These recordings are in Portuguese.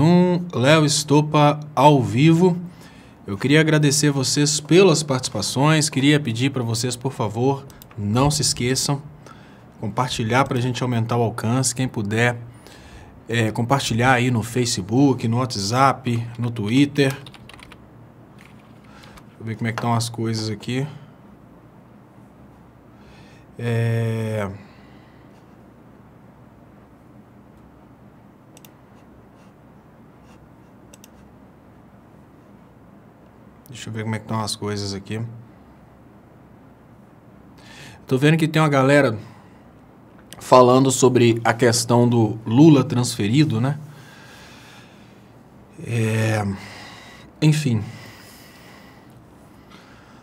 mais um Léo Estopa ao vivo. Eu queria agradecer vocês pelas participações, queria pedir para vocês, por favor, não se esqueçam, compartilhar para a gente aumentar o alcance, quem puder compartilhar aí no Facebook, no WhatsApp, no Twitter. Deixa eu ver como é que estão as coisas aqui. Deixa eu ver como é que estão as coisas aqui. Tô vendo que tem uma galera falando sobre a questão do Lula transferido, né? Enfim.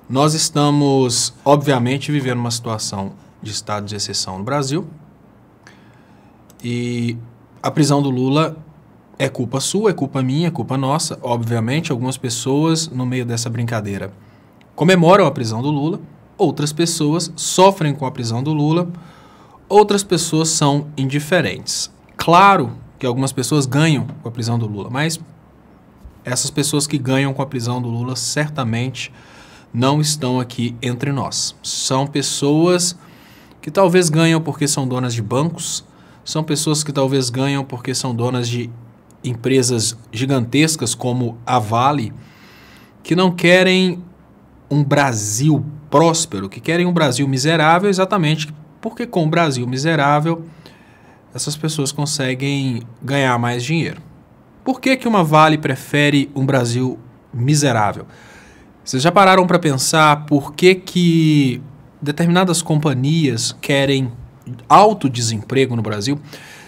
Nós estamos, obviamente, vivendo uma situação de estado de exceção no Brasil. E a prisão do Lula é culpa sua, é culpa minha, é culpa nossa. Obviamente, algumas pessoas, no meio dessa brincadeira, comemoram a prisão do Lula. Outras pessoas sofrem com a prisão do Lula. Outras pessoas são indiferentes. Claro que algumas pessoas ganham com a prisão do Lula, mas essas pessoas que ganham com a prisão do Lula certamente não estão aqui entre nós. São pessoas que talvez ganham porque são donas de bancos, são pessoas que talvez ganham porque são donas de empresas gigantescas como a Vale, que não querem um Brasil próspero, que querem um Brasil miserável, exatamente porque com o Brasil miserável essas pessoas conseguem ganhar mais dinheiro. Por que que uma Vale prefere um Brasil miserável? Vocês já pararam para pensar por que que determinadas companhias querem alto desemprego no Brasil?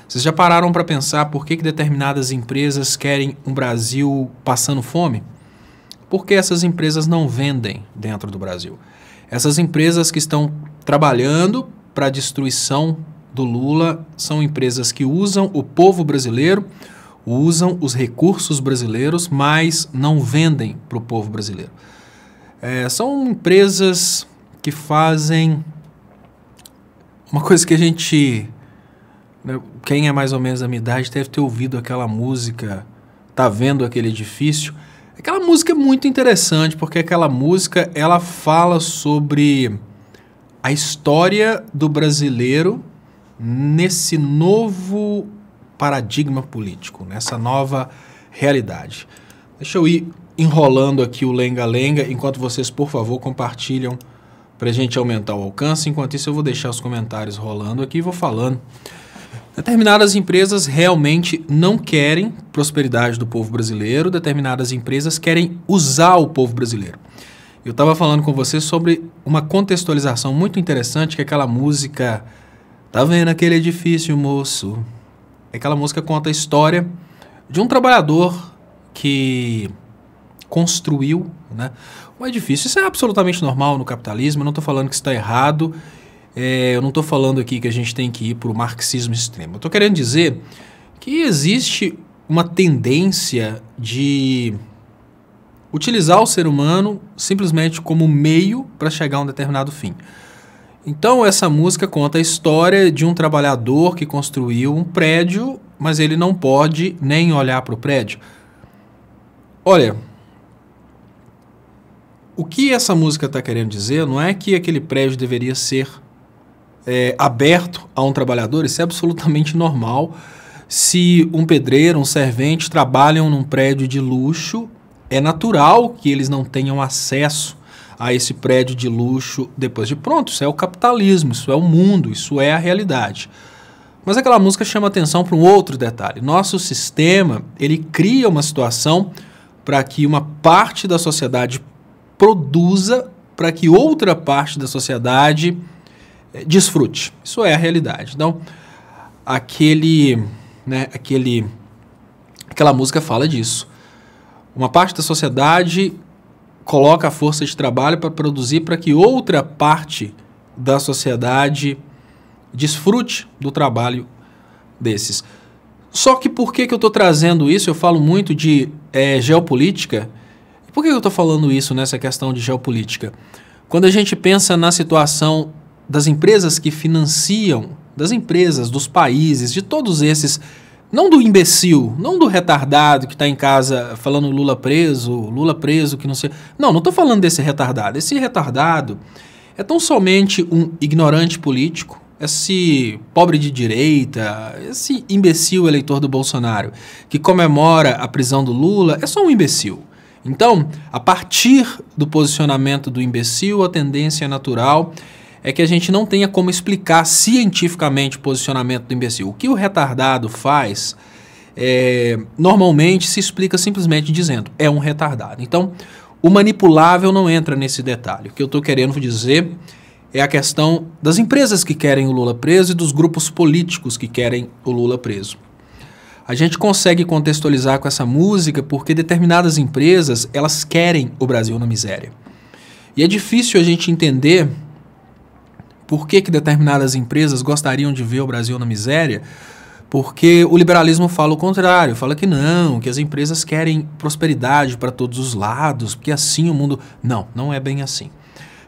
Vocês já pararam para pensar por que que determinadas empresas querem um Brasil passando fome? Porque essas empresas não vendem dentro do Brasil. Essas empresas que estão trabalhando para a destruição do Lula são empresas que usam o povo brasileiro, usam os recursos brasileiros, mas não vendem para o povo brasileiro. São empresas que fazem uma coisa que a gente... Quem é mais ou menos da minha idade deve ter ouvido aquela música, tá vendo aquele edifício? Aquela música é muito interessante, porque aquela música ela fala sobre a história do brasileiro nesse novo paradigma político, nessa nova realidade. Deixa eu ir enrolando aqui o lenga-lenga, enquanto vocês, por favor, compartilham para a gente aumentar o alcance. Enquanto isso, eu vou deixar os comentários rolando aqui e vou falando. Determinadas empresas realmente não querem prosperidade do povo brasileiro, determinadas empresas querem usar o povo brasileiro. Eu estava falando com você sobre uma contextualização muito interessante, que é aquela música "Tá vendo aquele edifício, moço?". Aquela música conta a história de um trabalhador que construiu, né, um edifício. Isso é absolutamente normal no capitalismo, eu não estou falando que isso está errado. Eu não estou falando aqui que a gente tem que ir para o marxismo extremo. Eu estou querendo dizer que existe uma tendência de utilizar o ser humano simplesmente como meio para chegar a um determinado fim. Então essa música conta a história de um trabalhador que construiu um prédio, mas ele não pode nem olhar para o prédio. Olha, o que essa música está querendo dizer não é que aquele prédio deveria ser aberto a um trabalhador. Isso é absolutamente normal. Se um pedreiro, um servente trabalham num prédio de luxo, é natural que eles não tenham acesso a esse prédio de luxo depois de pronto. Isso é o capitalismo, isso é o mundo, isso é a realidade. Mas aquela música chama atenção para um outro detalhe. Nosso sistema, ele cria uma situação para que uma parte da sociedade produza para que outra parte da sociedade desfrute. Isso é a realidade. Então, aquela música fala disso. Uma parte da sociedade coloca a força de trabalho para produzir para que outra parte da sociedade desfrute do trabalho desses. Só que por que eu estou trazendo isso? Eu falo muito de geopolítica. Por que eu estou falando isso nessa questão de geopolítica? Quando a gente pensa na situação das empresas que financiam, das empresas, dos países, de todos esses Não do imbecil, não do retardado que está em casa falando Lula preso, que não sei... Não estou falando desse retardado. Esse retardado é tão somente um ignorante político, esse pobre de direita, esse imbecil eleitor do Bolsonaro, que comemora a prisão do Lula, é só um imbecil. Então, a partir do posicionamento do imbecil, a tendência natural é que a gente não tenha como explicar cientificamente o posicionamento do imbecil. O que o retardado faz, normalmente se explica simplesmente dizendo, é um retardado. Então, o manipulável não entra nesse detalhe. O que eu estou querendo dizer é a questão das empresas que querem o Lula preso e dos grupos políticos que querem o Lula preso. A gente consegue contextualizar com essa música porque determinadas empresas, elas querem o Brasil na miséria. E é difícil a gente entender por que determinadas empresas gostariam de ver o Brasil na miséria, porque o liberalismo fala o contrário, fala que não, que as empresas querem prosperidade para todos os lados, porque assim o mundo... Não, não é bem assim.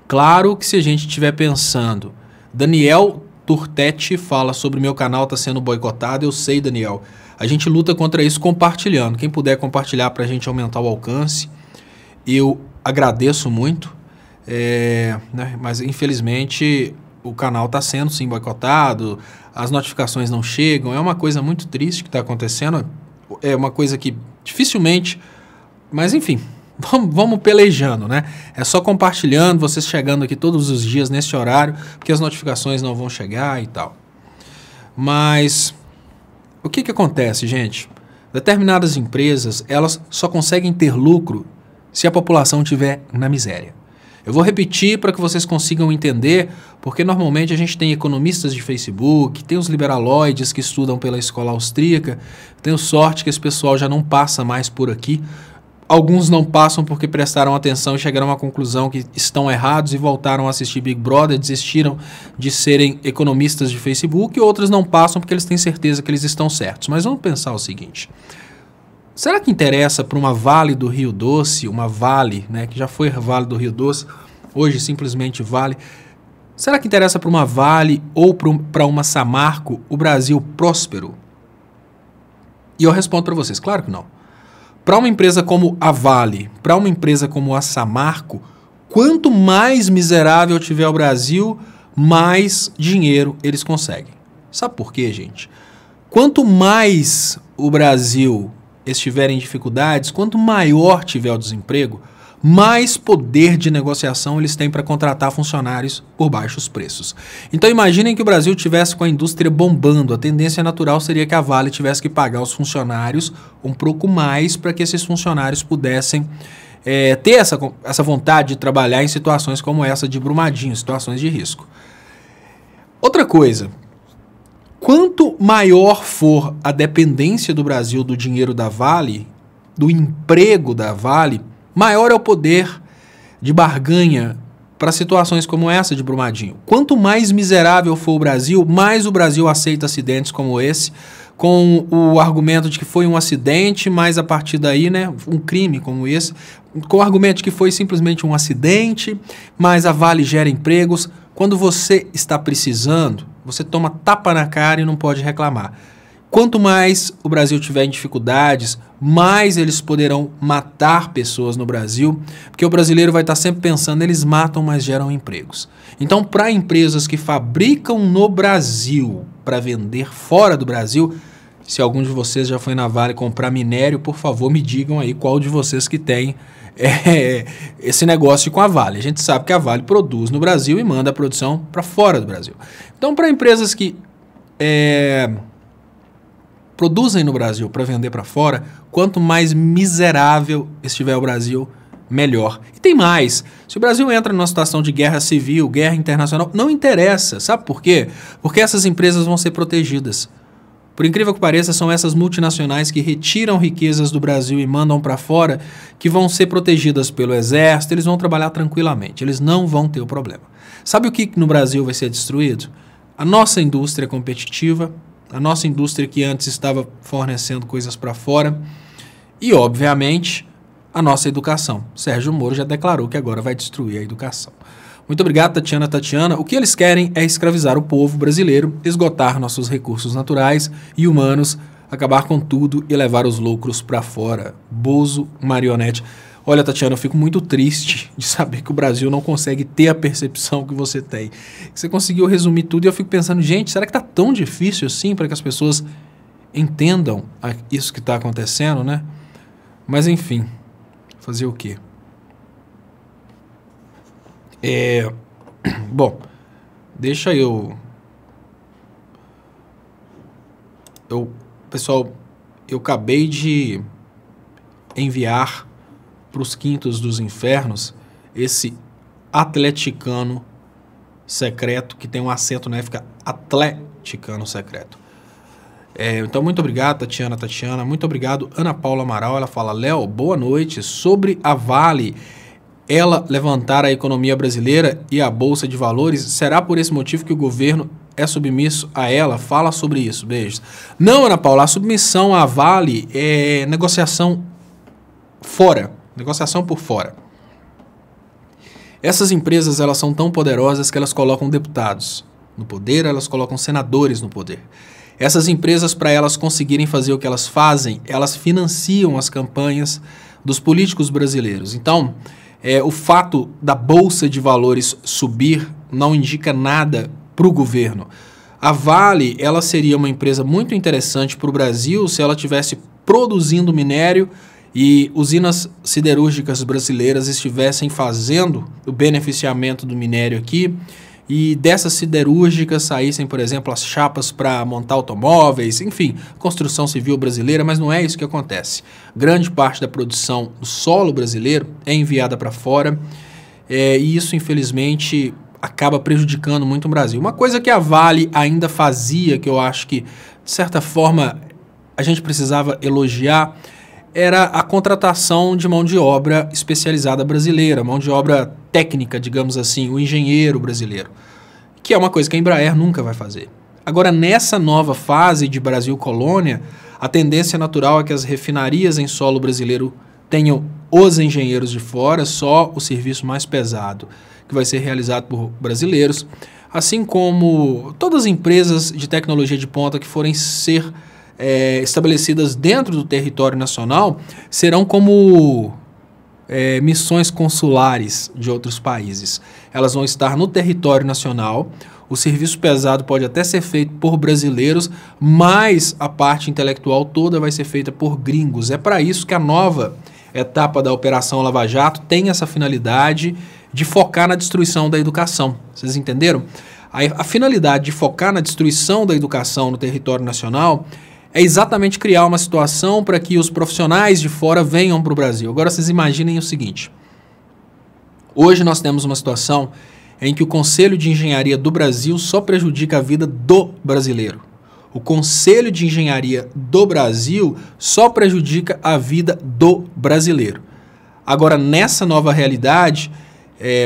Claro que se a gente estiver pensando, Daniel Turtetti fala sobre meu canal está sendo boicotado, eu sei, Daniel. A gente luta contra isso compartilhando. Quem puder compartilhar para a gente aumentar o alcance, eu agradeço muito, né, mas infelizmente o canal está sendo sim boicotado, as notificações não chegam, é uma coisa muito triste que está acontecendo, é uma coisa que dificilmente, mas enfim, vamos pelejando, né? É só compartilhando, vocês chegando aqui todos os dias nesse horário, porque as notificações não vão chegar e tal. Mas o que acontece, gente? Determinadas empresas, elas só conseguem ter lucro se a população estiver na miséria. Eu vou repetir para que vocês consigam entender, porque normalmente a gente tem economistas de Facebook, tem os liberaloides que estudam pela escola austríaca, tenho sorte que esse pessoal já não passa mais por aqui. Alguns não passam porque prestaram atenção e chegaram à conclusão que estão errados e voltaram a assistir Big Brother, desistiram de serem economistas de Facebook, e outros não passam porque eles têm certeza que eles estão certos. Mas vamos pensar o seguinte... Será que interessa para uma Vale do Rio Doce, uma Vale, né, que já foi Vale do Rio Doce, hoje simplesmente Vale, será que interessa para uma Vale ou para uma Samarco o Brasil próspero? E eu respondo para vocês, claro que não. Para uma empresa como a Vale, para uma empresa como a Samarco, quanto mais miserável tiver o Brasil, mais dinheiro eles conseguem. Sabe por quê, gente? Quanto mais o Brasil estiver em dificuldades, quanto maior tiver o desemprego, mais poder de negociação eles têm para contratar funcionários por baixos preços. Então imaginem que o Brasil tivesse com a indústria bombando, a tendência natural seria que a Vale tivesse que pagar os funcionários um pouco mais para que esses funcionários pudessem ter essa vontade de trabalhar em situações como essa de Brumadinho, situações de risco. Outra coisa, quanto maior for a dependência do Brasil do dinheiro da Vale, do emprego da Vale, maior é o poder de barganha para situações como essa de Brumadinho. Quanto mais miserável for o Brasil, mais o Brasil aceita acidentes como esse, com o argumento de que foi um acidente, mas a partir daí, né, um crime como esse, com o argumento de que foi simplesmente um acidente, mas a Vale gera empregos. Quando você está precisando, você toma tapa na cara e não pode reclamar. Quanto mais o Brasil tiver em dificuldades, mais eles poderão matar pessoas no Brasil, porque o brasileiro vai estar sempre pensando, eles matam, mas geram empregos. Então, para empresas que fabricam no Brasil para vender fora do Brasil, se algum de vocês já foi na Vale comprar minério, por favor, me digam aí qual de vocês que tem esse negócio com a Vale. A gente sabe que a Vale produz no Brasil e manda a produção para fora do Brasil. Então, para empresas que produzem no Brasil para vender para fora, quanto mais miserável estiver o Brasil, melhor. E tem mais. Se o Brasil entra numa situação de guerra civil, guerra internacional, não interessa. Sabe por quê? Porque essas empresas vão ser protegidas. Por incrível que pareça, são essas multinacionais que retiram riquezas do Brasil e mandam para fora, que vão ser protegidas pelo Exército, eles vão trabalhar tranquilamente, eles não vão ter o problema. Sabe o que no Brasil vai ser destruído? A nossa indústria competitiva, a nossa indústria que antes estava fornecendo coisas para fora e, obviamente, a nossa educação. Sérgio Moro já declarou que agora vai destruir a educação. Muito obrigado, Tatiana. O que eles querem é escravizar o povo brasileiro, esgotar nossos recursos naturais e humanos acabar com tudo e levar os lucros para fora. Bozo, marionete. Olha, Tatiana, eu fico muito triste de saber que o Brasil não consegue ter a percepção que você tem. Você conseguiu resumir tudo e eu fico pensando, gente, será que tá tão difícil assim para que as pessoas entendam isso que está acontecendo, né? Mas enfim, fazer o quê? Bom, deixa pessoal, eu acabei de enviar para os quintos dos infernos esse atleticano secreto, que tem um acento, né? Fica atleticano secreto. Então, muito obrigado, Tatiana. Muito obrigado, Ana Paula Amaral. Ela fala, Léo, boa noite. Sobre a Vale, ela levantar a economia brasileira e a Bolsa de Valores, será por esse motivo que o governo é submisso a ela? Fala sobre isso. Beijos. Não, Ana Paula, a submissão à Vale é negociação fora. Negociação por fora. Essas empresas, elas são tão poderosas que elas colocam deputados no poder, elas colocam senadores no poder. Essas empresas, para elas conseguirem fazer o que elas fazem, elas financiam as campanhas dos políticos brasileiros. Então, o fato da Bolsa de Valores subir não indica nada para o governo. A Vale, ela seria uma empresa muito interessante para o Brasil se ela estivesse produzindo minério e usinas siderúrgicas brasileiras estivessem fazendo o beneficiamento do minério aqui e dessas siderúrgicas saíssem, por exemplo, as chapas para montar automóveis, enfim, construção civil brasileira, mas não é isso que acontece. Grande parte da produção do solo brasileiro é enviada para fora e isso, infelizmente, acaba prejudicando muito o Brasil. Uma coisa que a Vale ainda fazia, que eu acho que, de certa forma, a gente precisava elogiar, era a contratação de mão de obra especializada brasileira, mão de obra técnica, digamos assim, o engenheiro brasileiro, que é uma coisa que a Embraer nunca vai fazer. Agora, nessa nova fase de Brasil colônia, a tendência natural é que as refinarias em solo brasileiro tenham os engenheiros de fora, só o serviço mais pesado, que vai ser realizado por brasileiros, assim como todas as empresas de tecnologia de ponta que forem ser estabelecidas dentro do território nacional serão como missões consulares de outros países. Elas vão estar no território nacional, o serviço pesado pode até ser feito por brasileiros, mas a parte intelectual toda vai ser feita por gringos. É para isso que a nova etapa da Operação Lava Jato tem essa finalidade de focar na destruição da educação. Vocês entenderam? A finalidade de focar na destruição da educação no território nacional é exatamente criar uma situação para que os profissionais de fora venham para o Brasil. Agora vocês imaginem o seguinte. Hoje nós temos uma situação em que o Conselho de Engenharia do Brasil só prejudica a vida do brasileiro. O Conselho de Engenharia do Brasil só prejudica a vida do brasileiro. Agora, nessa nova realidade,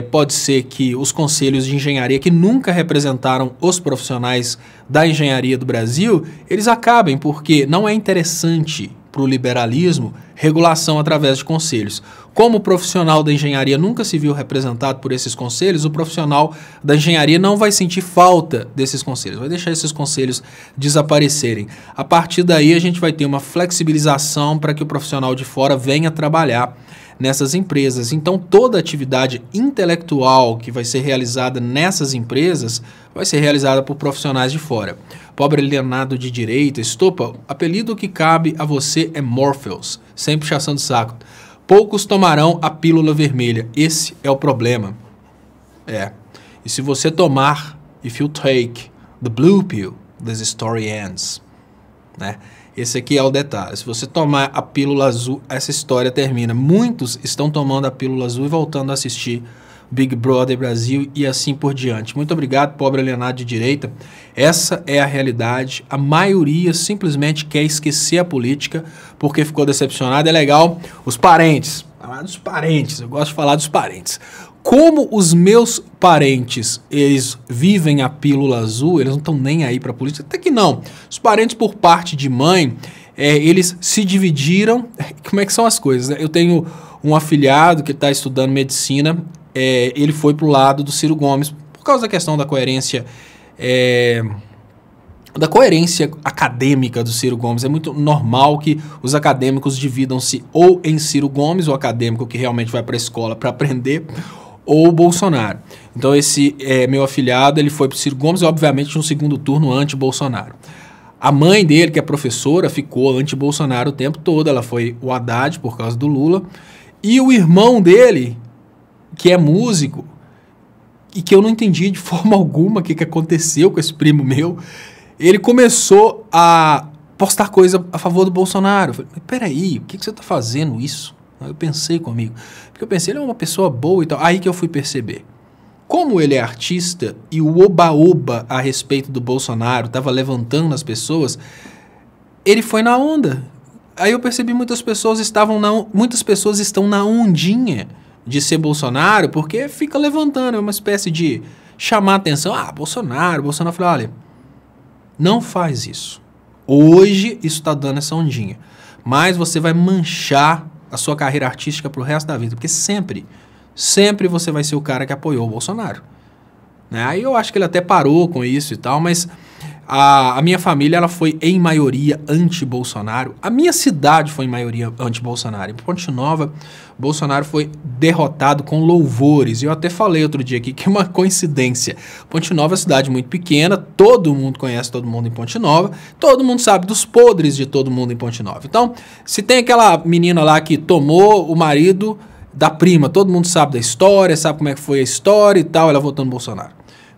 pode ser que os conselhos de engenharia que nunca representaram os profissionais da engenharia do Brasil, eles acabem, porque não é interessante para o liberalismo regulação através de conselhos. Como o profissional da engenharia nunca se viu representado por esses conselhos, o profissional da engenharia não vai sentir falta desses conselhos, vai deixar esses conselhos desaparecerem. A partir daí a gente vai ter uma flexibilização para que o profissional de fora venha trabalhar nessas empresas. Então, toda atividade intelectual que vai ser realizada nessas empresas vai ser realizada por profissionais de fora. Pobre alienado de direita, estopa, o apelido que cabe a você é Morpheus, sempre chaçando o saco. Poucos tomarão a pílula vermelha, esse é o problema. E se você tomar, if you take the blue pill, this story ends, né? Esse aqui é o detalhe. Se você tomar a pílula azul, essa história termina. Muitos estão tomando a pílula azul e voltando a assistir Big Brother Brasil e assim por diante. Muito obrigado, pobre alienado de direita. Essa é a realidade. A maioria simplesmente quer esquecer a política porque ficou decepcionado. É legal. Os parentes. Falar dos parentes. Eu gosto de falar dos parentes. Como os meus parentes, eles vivem a pílula azul, eles não estão nem aí para a política, até que não. Os parentes por parte de mãe, eles se dividiram. Como é que são as coisas, né? Eu tenho um afilhado que está estudando medicina, ele foi para o lado do Ciro Gomes, por causa da questão da coerência da coerência acadêmica do Ciro Gomes. É muito normal que os acadêmicos dividam-se ou em Ciro Gomes, o acadêmico que realmente vai para a escola para aprender, ou Bolsonaro. Então esse meu afilhado, ele foi para o Ciro Gomes, obviamente no segundo turno anti-Bolsonaro. A mãe dele, que é professora, ficou anti-Bolsonaro o tempo todo, ela foi o Haddad por causa do Lula, e o irmão dele, que é músico, e que eu não entendi de forma alguma o que aconteceu com esse primo meu, ele começou a postar coisa a favor do Bolsonaro. Eu falei, peraí, por que você está fazendo isso? Eu pensei comigo. Porque eu pensei, ele é uma pessoa boa e tal. Aí que eu fui perceber. Como ele é artista e o oba-oba a respeito do Bolsonaro estava levantando as pessoas, ele foi na onda. Aí eu percebi muitas pessoas estão na ondinha de ser Bolsonaro porque fica levantando, é uma espécie de chamar atenção. Ah, Bolsonaro. Eu falei, olha, não faz isso. Hoje isso está dando essa ondinha. Mas você vai manchar a sua carreira artística pro resto da vida. Porque sempre você vai ser o cara que apoiou o Bolsonaro. Né? Aí eu acho que ele até parou com isso e tal, mas a minha família ela foi em maioria anti-Bolsonaro. A minha cidade foi em maioria anti-Bolsonaro. Em Ponte Nova, Bolsonaro foi derrotado com louvores. E eu até falei outro dia aqui que é uma coincidência. Ponte Nova é uma cidade muito pequena, todo mundo conhece todo mundo em Ponte Nova, todo mundo sabe dos podres de todo mundo em Ponte Nova. Então, se tem aquela menina lá que tomou o marido da prima, todo mundo sabe da história, sabe como é que foi a história e tal, ela votou no Bolsonaro.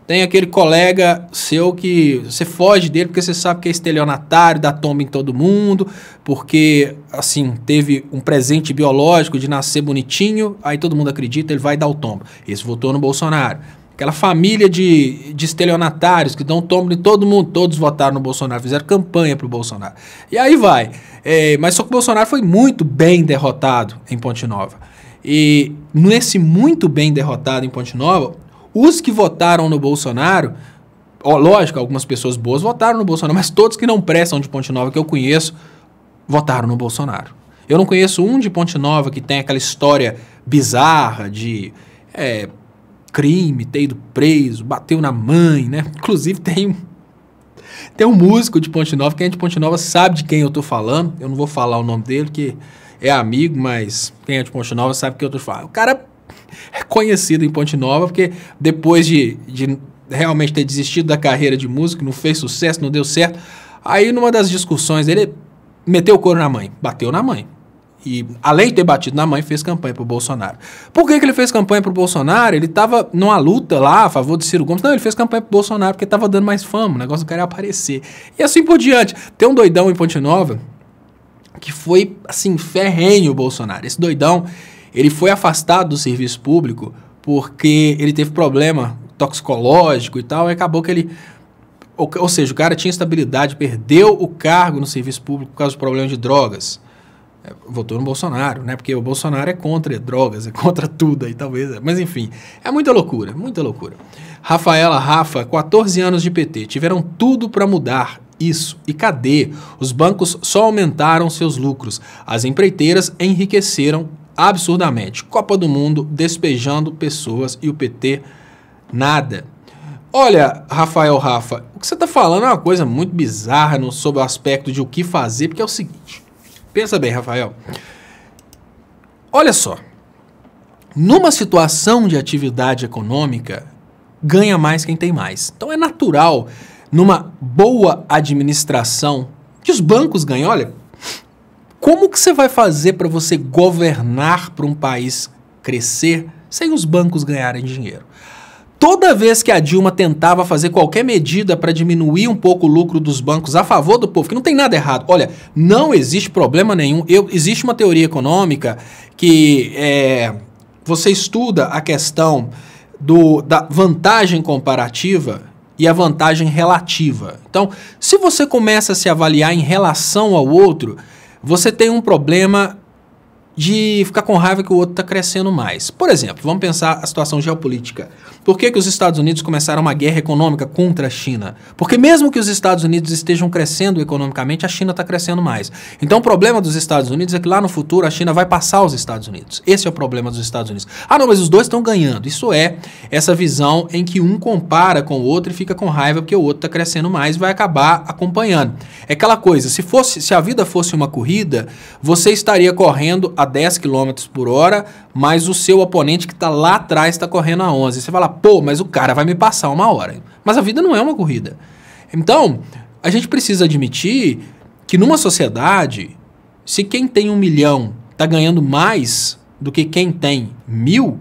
Tem aquele colega seu que você foge dele porque você sabe que é estelionatário, dá tomba em todo mundo, porque, assim, teve um presente biológico de nascer bonitinho, aí todo mundo acredita, ele vai dar o tombo. Esse votou no Bolsonaro. Aquela família de estelionatários que dão tombo em todo mundo, todos votaram no Bolsonaro, fizeram campanha pro Bolsonaro. E aí vai. Mas só que o Bolsonaro foi muito bem derrotado em Ponte Nova. E nesse muito bem derrotado em Ponte Nova, os que votaram no Bolsonaro, lógico, algumas pessoas boas votaram no Bolsonaro, mas todos que não prestam de Ponte Nova que eu conheço, votaram no Bolsonaro. Eu não conheço um de Ponte Nova que tem aquela história bizarra de crime, ter ido preso, bateu na mãe, né? Inclusive tem um músico de Ponte Nova, quem é de Ponte Nova sabe de quem eu tô falando, eu não vou falar o nome dele, que é amigo, mas quem é de Ponte Nova sabe que eu tô falando. O cara é conhecido em Ponte Nova porque depois de realmente ter desistido da carreira de músico, não fez sucesso, não deu certo, aí numa das discussões ele meteu o couro na mãe, bateu na mãe. E além de ter batido na mãe, fez campanha pro Bolsonaro. Por que ele fez campanha pro Bolsonaro? Ele tava numa luta lá a favor de Ciro Gomes. Não, ele fez campanha pro Bolsonaro porque tava dando mais fama, o negócio do cara ia aparecer. E assim por diante. Tem um doidão em Ponte Nova que foi, assim, ferrenho o Bolsonaro. Esse doidão, ele foi afastado do serviço público porque ele teve problema toxicológico e tal, e acabou que ele... Ou seja, o cara tinha estabilidade, perdeu o cargo no serviço público por causa do problema de drogas. Votou no Bolsonaro, né? Porque o Bolsonaro é contra drogas, é contra tudo aí, talvez. Mas enfim, é muita loucura, muita loucura. Rafa, 14 anos de PT, tiveram tudo para mudar isso. E cadê? Os bancos só aumentaram seus lucros. As empreiteiras enriqueceram absurdamente. Copa do Mundo despejando pessoas e o PT nada. Olha, Rafa, o que você está falando é uma coisa muito bizarra sobre o aspecto de o que fazer, porque é o seguinte, pensa bem, Rafael, olha só, numa situação de atividade econômica, ganha mais quem tem mais. Então é natural, numa boa administração, que os bancos ganhem. Olha, como que você vai fazer para você governar para um país crescer sem os bancos ganharem dinheiro? Toda vez que a Dilma tentava fazer qualquer medida para diminuir um pouco o lucro dos bancos a favor do povo, que não tem nada errado. Olha, não existe problema nenhum. Existe uma teoria econômica que você estuda a questão da vantagem comparativa e a vantagem relativa. Então, se você começa a se avaliar em relação ao outro, você tem um problema de ficar com raiva que o outro está crescendo mais. Por exemplo, vamos pensar a situação geopolítica. Por que os Estados Unidos começaram uma guerra econômica contra a China? Porque mesmo que os Estados Unidos estejam crescendo economicamente, a China está crescendo mais. Então o problema dos Estados Unidos é que lá no futuro a China vai passar os Estados Unidos. Esse é o problema dos Estados Unidos. Ah, não, mas os dois estão ganhando. Isso é essa visão em que um compara com o outro e fica com raiva porque o outro está crescendo mais e vai acabar acompanhando. É aquela coisa, se a vida fosse uma corrida, você estaria correndo a 10 km por hora, mas o seu oponente que está lá atrás está correndo a 11. Você fala, pô, mas o cara vai me passar uma hora. Mas a vida não é uma corrida. Então, a gente precisa admitir que numa sociedade, se quem tem 1 milhão está ganhando mais do que quem tem 1.000,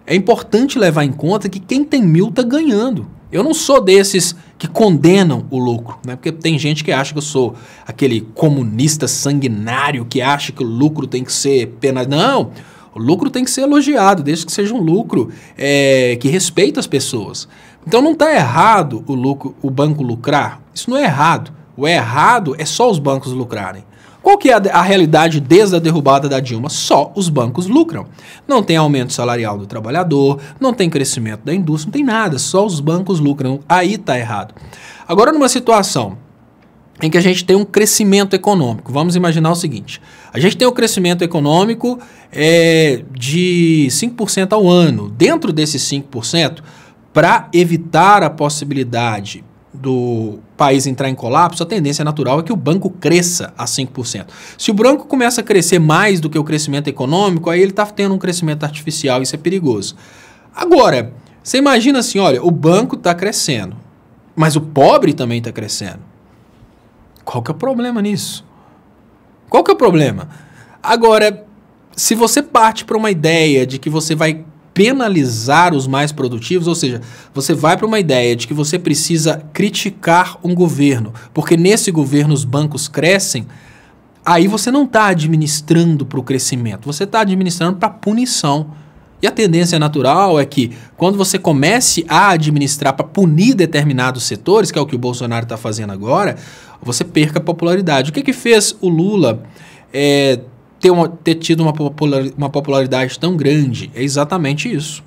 é importante levar em conta que quem tem 1.000 está ganhando. Eu não sou desses que condenam o lucro, né? Porque tem gente que acha que eu sou aquele comunista sanguinário que acha que o lucro tem que ser penalizado. Não, o lucro tem que ser elogiado, desde que seja um lucro que respeita as pessoas. Então não está errado o banco lucrar, isso não é errado. O errado é só os bancos lucrarem. Qual que é a realidade desde a derrubada da Dilma? Só os bancos lucram. Não tem aumento salarial do trabalhador, não tem crescimento da indústria, não tem nada, só os bancos lucram. Aí está errado. Agora, numa situação em que a gente tem um crescimento econômico, vamos imaginar o seguinte, a gente tem um crescimento econômico de 5% ao ano. Dentro desses 5%, para evitar a possibilidade do país entrar em colapso, a tendência natural é que o banco cresça a 5%. Se o banco começa a crescer mais do que o crescimento econômico, aí ele está tendo um crescimento artificial, isso é perigoso. Agora, você imagina assim, olha, o banco está crescendo, mas o pobre também está crescendo. Qual que é o problema nisso? Qual que é o problema? Agora, se você parte para uma ideia de que você vai penalizar os mais produtivos, ou seja, você vai para uma ideia de que você precisa criticar um governo, porque nesse governo os bancos crescem, aí você não está administrando para o crescimento, você está administrando para a punição. E a tendência natural é que quando você comece a administrar para punir determinados setores, que é o que o Bolsonaro está fazendo agora, você perca a popularidade. O que fez o Lula ter tido uma popularidade tão grande? É exatamente isso.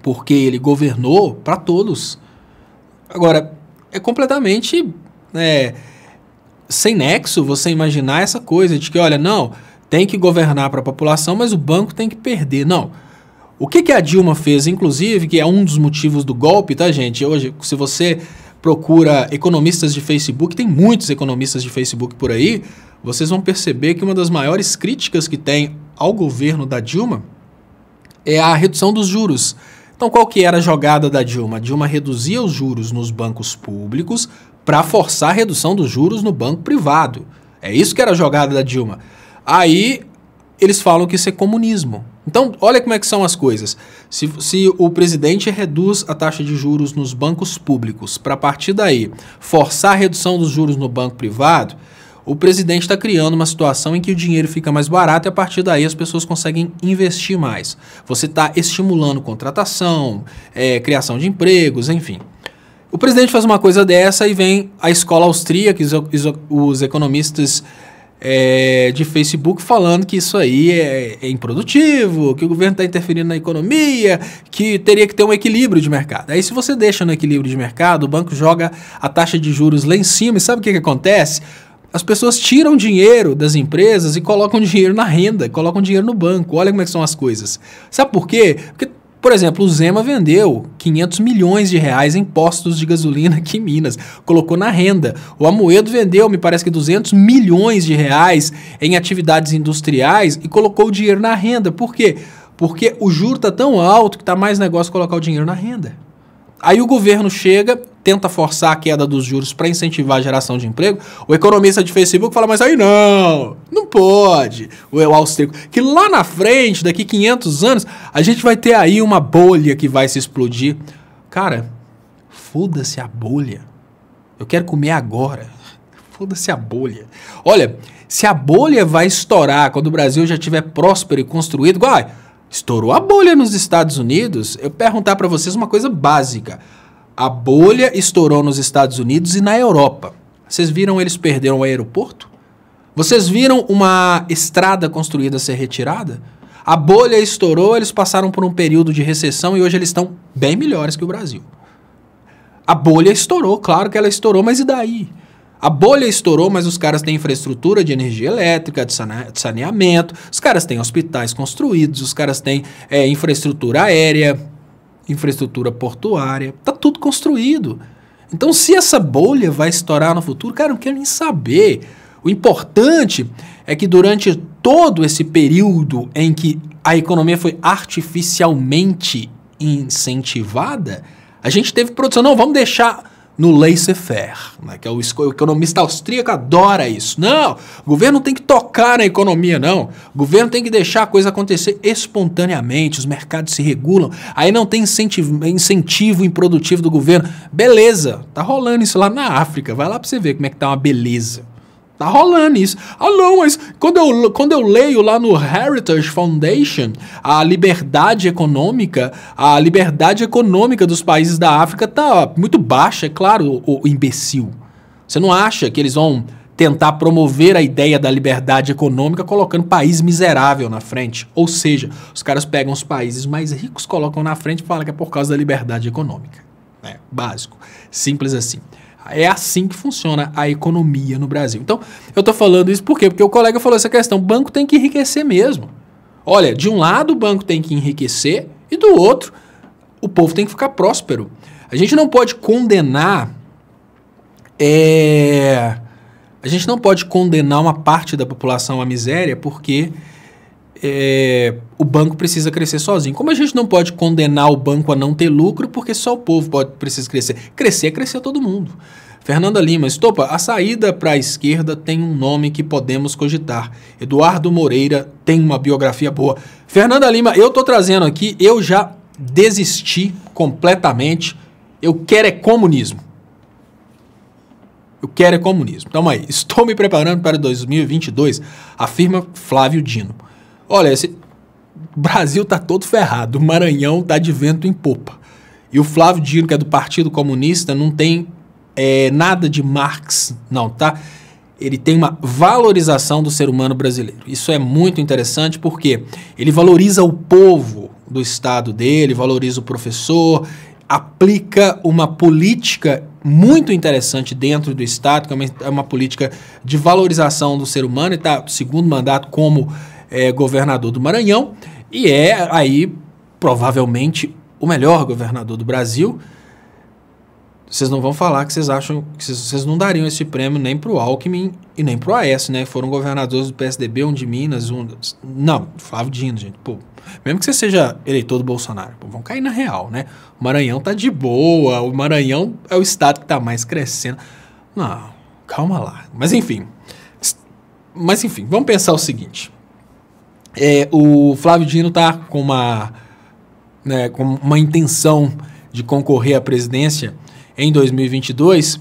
Porque ele governou para todos. Agora, é completamente sem nexo você imaginar essa coisa de que, olha, não, tem que governar para a população, mas o banco tem que perder. Não. O que a Dilma fez, inclusive, que é um dos motivos do golpe, tá, gente? Hoje, se você procura economistas de Facebook, tem muitos economistas de Facebook por aí, vocês vão perceber que uma das maiores críticas que tem ao governo da Dilma é a redução dos juros. Então, qual que era a jogada da Dilma? A Dilma reduzia os juros nos bancos públicos para forçar a redução dos juros no banco privado. É isso que era a jogada da Dilma. Aí, eles falam que isso é comunismo. Então, olha como é que são as coisas. Se o presidente reduz a taxa de juros nos bancos públicos para, a partir daí, forçar a redução dos juros no banco privado, o presidente está criando uma situação em que o dinheiro fica mais barato e, a partir daí, as pessoas conseguem investir mais. Você está estimulando contratação, criação de empregos, enfim. O presidente faz uma coisa dessa e vem a escola austríaca, os economistas de Facebook falando que isso aí é improdutivo, que o governo está interferindo na economia, que teria que ter um equilíbrio de mercado. Aí se você deixa no equilíbrio de mercado, o banco joga a taxa de juros lá em cima e sabe o que acontece? As pessoas tiram dinheiro das empresas e colocam dinheiro na renda, colocam dinheiro no banco. Olha como é que são as coisas. Sabe por quê? Porque, por exemplo, o Zema vendeu 500 milhões de reais em postos de gasolina aqui em Minas, colocou na renda. O Amoedo vendeu, me parece que 200 milhões de reais em atividades industriais e colocou o dinheiro na renda. Por quê? Porque o juro está tão alto que está mais negócio colocar o dinheiro na renda. Aí o governo chega, tenta forçar a queda dos juros para incentivar a geração de emprego. O economista de Facebook fala, mas aí não pode. O austríaco, que lá na frente, daqui 500 anos, a gente vai ter aí uma bolha que vai se explodir. Cara, foda-se a bolha. Eu quero comer agora. Foda-se a bolha. Olha, se a bolha vai estourar quando o Brasil já estiver próspero e construído, estourou a bolha nos Estados Unidos. Eu perguntar para vocês uma coisa básica. A bolha estourou nos Estados Unidos e na Europa. Vocês viram eles perderam o aeroporto? Vocês viram uma estrada construída ser retirada? A bolha estourou, eles passaram por um período de recessão e hoje eles estão bem melhores que o Brasil. A bolha estourou, claro que ela estourou, mas e daí? A bolha estourou, mas os caras têm infraestrutura de energia elétrica, de saneamento, os caras têm hospitais construídos, os caras têm infraestrutura aérea, infraestrutura portuária, tá tudo construído. Então, se essa bolha vai estourar no futuro, cara, eu não quero nem saber. O importante é que durante todo esse período em que a economia foi artificialmente incentivada, a gente teve produção. Não, vamos deixar no laissez-faire, né, que é o economista austríaco adora isso. Não, o governo não tem que tocar na economia, não. O governo tem que deixar a coisa acontecer espontaneamente, os mercados se regulam, aí não tem incentivo improdutivo do governo. Beleza, tá rolando isso lá na África, vai lá pra você ver como é que tá uma beleza. Tá rolando isso. Ah, não, mas quando eu leio lá no Heritage Foundation a liberdade econômica dos países da África tá muito baixa, é claro, o imbecil. Você não acha que eles vão tentar promover a ideia da liberdade econômica colocando país miserável na frente? Ou seja, os caras pegam os países mais ricos, colocam na frente e falam que é por causa da liberdade econômica. É básico, simples assim. É assim que funciona a economia no Brasil. Então, eu tô falando isso por quê? Porque o colega falou essa questão, o banco tem que enriquecer mesmo. Olha, de um lado o banco tem que enriquecer e do outro o povo tem que ficar próspero. A gente não pode condenar uma parte da população à miséria porque o banco precisa crescer sozinho. Como a gente não pode condenar o banco a não ter lucro porque só o povo precisa crescer. Crescer todo mundo. Fernanda Lima, Estopa, a saída para a esquerda tem um nome que podemos cogitar. Eduardo Moreira tem uma biografia boa. Fernanda Lima, eu tô trazendo aqui, eu já desisti completamente. Eu quero é comunismo. Eu quero é comunismo. Então aí, estou me preparando para 2022, afirma Flávio Dino. Olha, esse Brasil tá todo ferrado, o Maranhão tá de vento em popa. E o Flávio Dino, que é do Partido Comunista, não tem nada de Marx, não, tá? Ele tem uma valorização do ser humano brasileiro. Isso é muito interessante porque ele valoriza o povo do estado dele, valoriza o professor, aplica uma política muito interessante dentro do estado, que é uma política de valorização do ser humano, e tá segundo mandato como governador do Maranhão, e é aí provavelmente o melhor governador do Brasil. Vocês não vão falar que vocês acham que vocês não dariam esse prêmio nem pro Alckmin e nem pro Aécio, né? Foram governadores do PSDB, um de Minas, não, Flávio Dino, gente. Pô, mesmo que você seja eleitor do Bolsonaro, pô, vão cair na real, né? O Maranhão tá de boa, o Maranhão é o estado que tá mais crescendo. Não, calma lá. Mas enfim, vamos pensar o seguinte. O Flávio Dino tá com uma intenção de concorrer à presidência em 2022,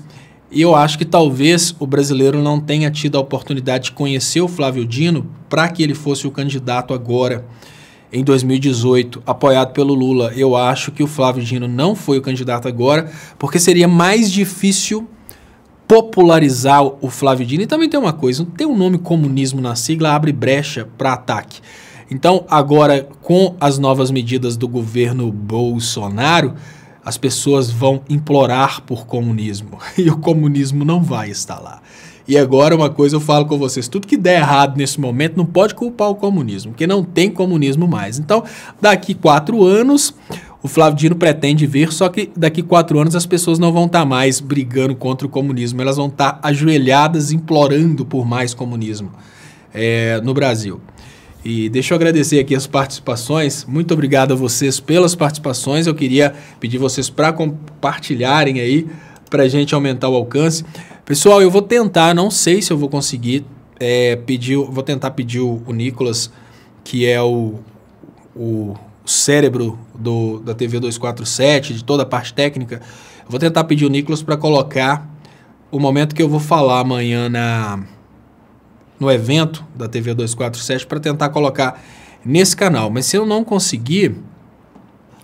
e eu acho que talvez o brasileiro não tenha tido a oportunidade de conhecer o Flávio Dino para que ele fosse o candidato agora, em 2018, apoiado pelo Lula. Eu acho que o Flávio Dino não foi o candidato agora, porque seria mais difícil popularizar o Flávio Dino. E também tem uma coisa, não tem o nome comunismo na sigla, abre brecha para ataque. Então, agora, com as novas medidas do governo Bolsonaro, as pessoas vão implorar por comunismo. E o comunismo não vai estar lá. E agora uma coisa eu falo com vocês, tudo que der errado nesse momento não pode culpar o comunismo, porque não tem comunismo mais. Então, daqui 4 anos, o Flávio Dino pretende vir, só que daqui 4 anos as pessoas não vão estar mais brigando contra o comunismo, elas vão estar ajoelhadas implorando por mais comunismo no Brasil. E deixa eu agradecer aqui as participações. Muito obrigado a vocês pelas participações. Eu queria pedir vocês para compartilharem aí, para a gente aumentar o alcance. Pessoal, eu vou tentar, não sei se eu vou conseguir vou tentar pedir o Nicolas, que é o cérebro da TV 247, de toda a parte técnica. Eu vou tentar pedir o Nicolas para colocar o momento que eu vou falar amanhã no evento da TV 247 para tentar colocar nesse canal. Mas se eu não conseguir,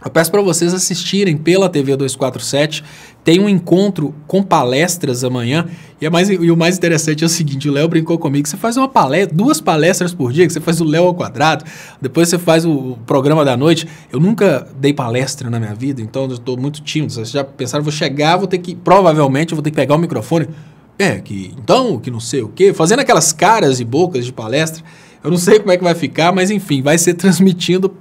Eu peço para vocês assistirem pela TV 247. Tem um encontro com palestras amanhã. E o mais interessante é o seguinte: o Léo brincou comigo. Você faz uma palestra, 2 palestras por dia, que você faz o Léo ao quadrado, depois você faz o programa da noite. Eu nunca dei palestra na minha vida, então eu estou muito tímido. Vocês já pensaram, provavelmente eu vou ter que pegar o microfone. Que não sei o quê, fazendo aquelas caras e bocas de palestra. Eu não sei como é que vai ficar, mas enfim, vai ser transmitindo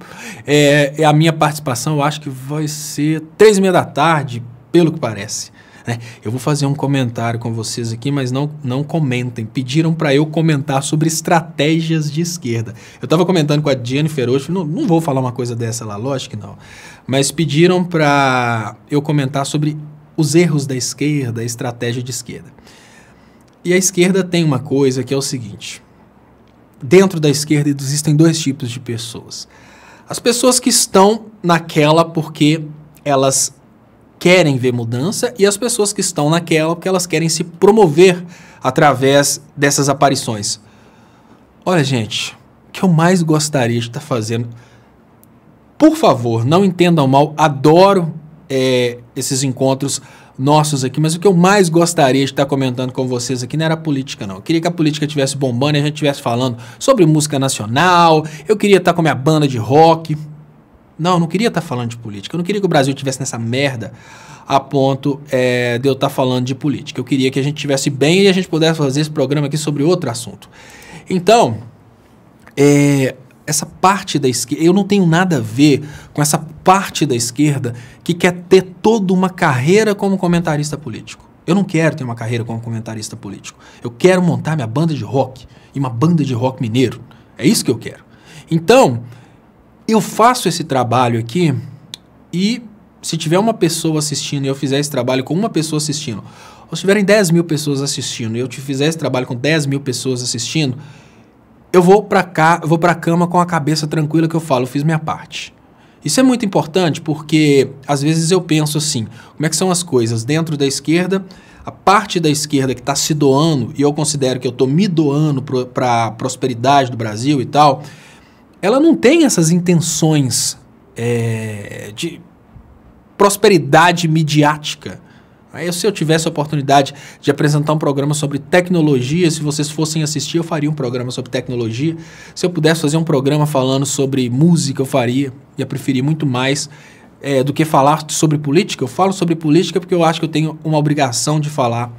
a minha participação. Eu acho que vai ser 3h30 da tarde, pelo que parece. Né? Eu vou fazer um comentário com vocês aqui, mas não comentem. Pediram para eu comentar sobre estratégias de esquerda. Eu estava comentando com a Jennifer hoje, não vou falar uma coisa dessa lá, lógico que não. Mas pediram para eu comentar sobre os erros da esquerda, a estratégia de esquerda. E a esquerda tem uma coisa que é o seguinte: dentro da esquerda existem 2 tipos de pessoas. As pessoas que estão naquela porque elas querem ver mudança, e as pessoas que estão naquela porque elas querem se promover através dessas aparições. Olha, gente, o que eu mais gostaria de estar fazendo, por favor, não entendam mal, adoro esses encontros nossos aqui, mas o que eu mais gostaria de estar comentando com vocês aqui não era política, não. Eu queria que a política estivesse bombando e a gente estivesse falando sobre música nacional. Eu queria estar com a minha banda de rock. Não queria estar falando de política. Eu não queria que o Brasil estivesse nessa merda a ponto de eu estar falando de política. Eu queria que a gente estivesse bem e a gente pudesse fazer esse programa aqui sobre outro assunto. Então, essa parte da esquerda, eu não tenho nada a ver com essa parte da esquerda que quer ter toda uma carreira como comentarista político. Eu não quero ter uma carreira como comentarista político. Eu quero montar minha banda de rock, e uma banda de rock mineiro. É isso que eu quero. Então, eu faço esse trabalho aqui, e se tiver uma pessoa assistindo e eu fizer esse trabalho com uma pessoa assistindo, ou se tiverem 10 mil pessoas assistindo e eu te fizer esse trabalho com 10 mil pessoas assistindo, eu vou pra cama com a cabeça tranquila que eu falo, eu fiz minha parte. Isso é muito importante porque, às vezes, eu penso assim, como é que são as coisas dentro da esquerda, a parte da esquerda que está se doando, e eu considero que eu estou me doando para a prosperidade do Brasil e tal, ela não tem essas intenções de prosperidade midiática. Aí, se eu tivesse a oportunidade de apresentar um programa sobre tecnologia, se vocês fossem assistir, eu faria um programa sobre tecnologia. Se eu pudesse fazer um programa falando sobre música, eu faria. Ia preferir muito mais do que falar sobre política. Eu falo sobre política porque eu acho que eu tenho uma obrigação de falar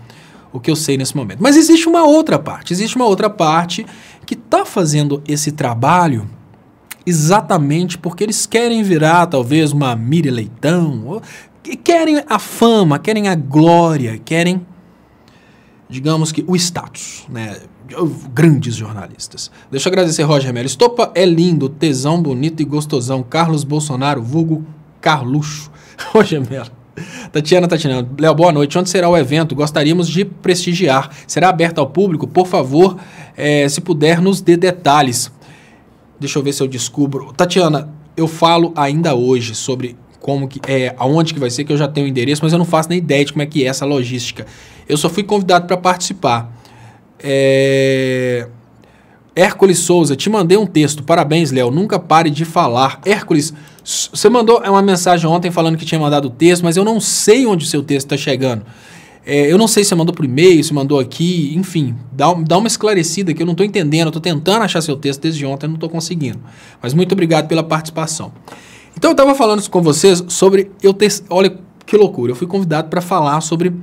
o que eu sei nesse momento. Mas existe uma outra parte que está fazendo esse trabalho exatamente porque eles querem virar talvez uma Miriam Leitão, querem a fama, querem a glória, querem, digamos que, o status, né? Grandes jornalistas. Deixa eu agradecer, Roger Melo. Estopa é lindo, tesão, bonito e gostosão. Carlos Bolsonaro, vulgo Carluxo. Roger Melo. Tatiana. Léo, boa noite. Onde será o evento? Gostaríamos de prestigiar. Será aberto ao público? Por favor, se puder, nos dê detalhes. Deixa eu ver se eu descubro. Tatiana, eu falo ainda hoje sobre como que aonde que vai ser, que eu já tenho o endereço, mas eu não faço nem ideia de como é que é essa logística. Eu só fui convidado para participar. Hércules Souza, te mandei um texto. Parabéns, Léo. Nunca pare de falar. Hércules, você mandou uma mensagem ontem falando que tinha mandado o texto, mas eu não sei onde o seu texto está chegando. Eu não sei se você mandou por e-mail, se mandou aqui, enfim, dá uma esclarecida que eu não estou entendendo. Eu estou tentando achar seu texto desde ontem, não estou conseguindo. Mas muito obrigado pela participação. Então eu estava falando com vocês sobre olha que loucura, eu fui convidado para falar sobre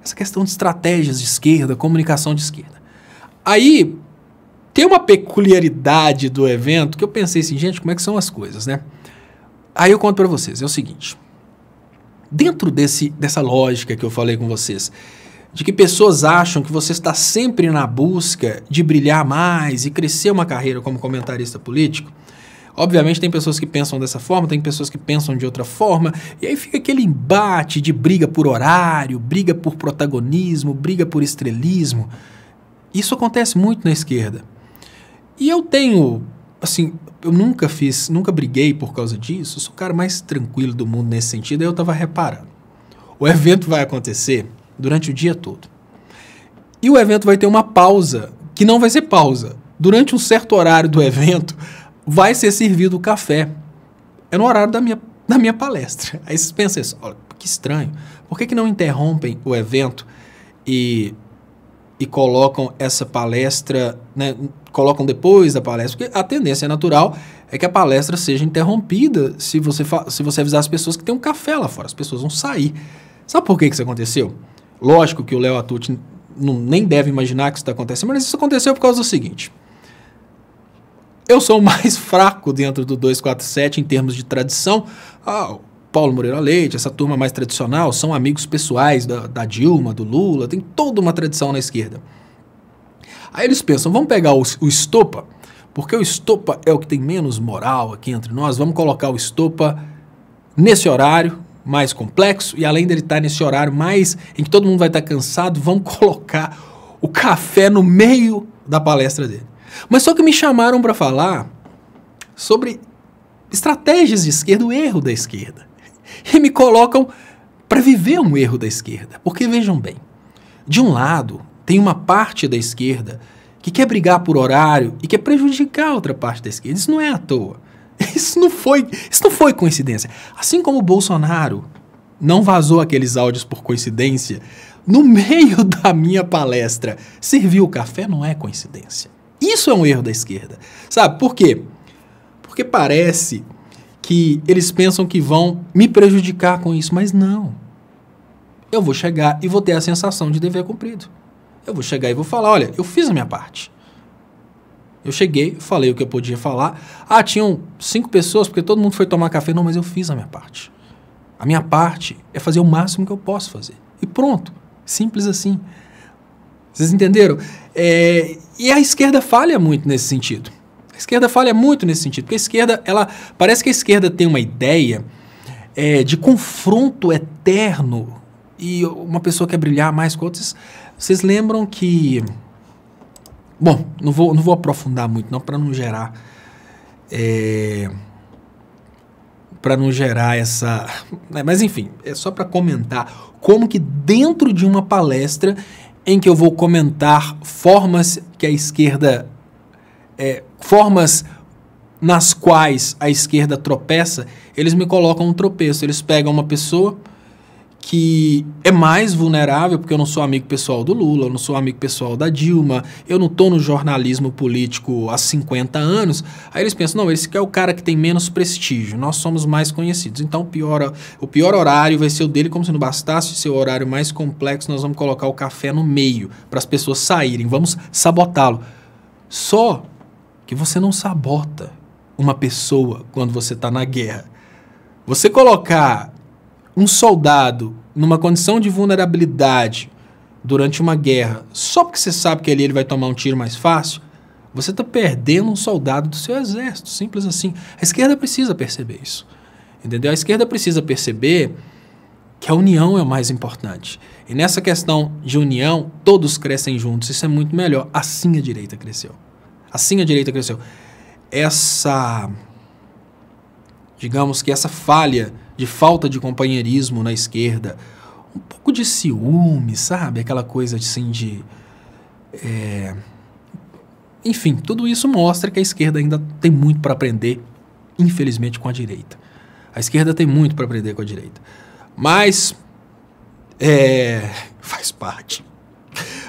essa questão de estratégias de esquerda, comunicação de esquerda. Aí tem uma peculiaridade do evento que eu pensei assim, gente, como é que são as coisas, né? Aí eu conto para vocês, é o seguinte, dentro dessa lógica que eu falei com vocês, de que pessoas acham que você está sempre na busca de brilhar mais e crescer uma carreira como comentarista político, obviamente tem pessoas que pensam dessa forma, tem pessoas que pensam de outra forma, e aí fica aquele embate de briga por horário, briga por protagonismo, briga por estrelismo. Isso acontece muito na esquerda. E eu tenho, assim, eu nunca briguei por causa disso, eu sou o cara mais tranquilo do mundo nesse sentido, aí eu estava reparando. O evento vai acontecer durante o dia todo. E o evento vai ter uma pausa, que não vai ser pausa. Durante um certo horário do evento, vai ser servido o café. É no horário da minha da minha palestra. Aí vocês pensam assim, olha, que estranho. Por que não interrompem o evento e colocam essa palestra, né, colocam depois da palestra? Porque a tendência natural é que a palestra seja interrompida se você avisar as pessoas que tem um café lá fora. As pessoas vão sair. Sabe por que isso aconteceu? Lógico que o Léo Atucci nem deve imaginar que isso está acontecendo, mas isso aconteceu por causa do seguinte. Eu sou o mais fraco dentro do 247 em termos de tradição. O Paulo Moreira Leite, essa turma mais tradicional, são amigos pessoais da Dilma, do Lula, tem toda uma tradição na esquerda. Aí eles pensam, vamos pegar o Estopa, porque o Estopa é o que tem menos moral aqui entre nós, vamos colocar o Estopa nesse horário mais complexo, e além dele estar nesse horário mais em que todo mundo vai estar cansado, vamos colocar o café no meio da palestra dele. Mas só que me chamaram para falar sobre estratégias de esquerda, o erro da esquerda. E me colocam para viver um erro da esquerda. Porque vejam bem, de um lado tem uma parte da esquerda que quer brigar por horário e quer prejudicar a outra parte da esquerda. Isso não é à toa. Isso não foi coincidência. Assim como o Bolsonaro não vazou aqueles áudios por coincidência, no meio da minha palestra serviu o café, não é coincidência. Isso é um erro da esquerda. Sabe por quê? Porque parece que eles pensam que vão me prejudicar com isso, mas não. Eu vou chegar e vou ter a sensação de dever cumprido. Eu vou chegar e vou falar, olha, eu fiz a minha parte. Eu cheguei, falei o que eu podia falar. Tinham 5 pessoas, porque todo mundo foi tomar café. Não, mas eu fiz a minha parte. A minha parte é fazer o máximo que eu posso fazer. E pronto. Simples assim. Vocês entenderam? E a esquerda falha muito nesse sentido. A esquerda falha muito nesse sentido. Porque a esquerda, parece que a esquerda tem uma ideia de confronto eterno e uma pessoa quer brilhar mais com outras. Vocês lembram que... Bom, não vou aprofundar muito, não, para não gerar essa... Mas, enfim, é só para comentar como que dentro de uma palestra em que eu vou comentar formas que a esquerda... formas nas quais a esquerda tropeça, eles me colocam um tropeço. Eles pegam uma pessoa que é mais vulnerável, porque eu não sou amigo pessoal do Lula, eu não sou amigo pessoal da Dilma, eu não estou no jornalismo político há 50 anos, aí eles pensam, não, esse aqui é o cara que tem menos prestígio, nós somos mais conhecidos, então o pior horário vai ser o dele, como se não bastasse ser o horário mais complexo, nós vamos colocar o café no meio, para as pessoas saírem, vamos sabotá-lo. Só que você não sabota uma pessoa quando você está na guerra. Você colocar um soldado numa condição de vulnerabilidade durante uma guerra, só porque você sabe que ali ele vai tomar um tiro mais fácil, você está perdendo um soldado do seu exército, simples assim. A esquerda precisa perceber isso, entendeu? A esquerda precisa perceber que a união é o mais importante. E nessa questão de união, todos crescem juntos, isso é muito melhor. Assim a direita cresceu. Assim a direita cresceu. Digamos que essa falha de falta de companheirismo na esquerda, um pouco de ciúme, sabe? Aquela coisa assim de... Enfim, tudo isso mostra que a esquerda ainda tem muito para aprender, infelizmente, com a direita. A esquerda tem muito para aprender com a direita. Mas faz parte.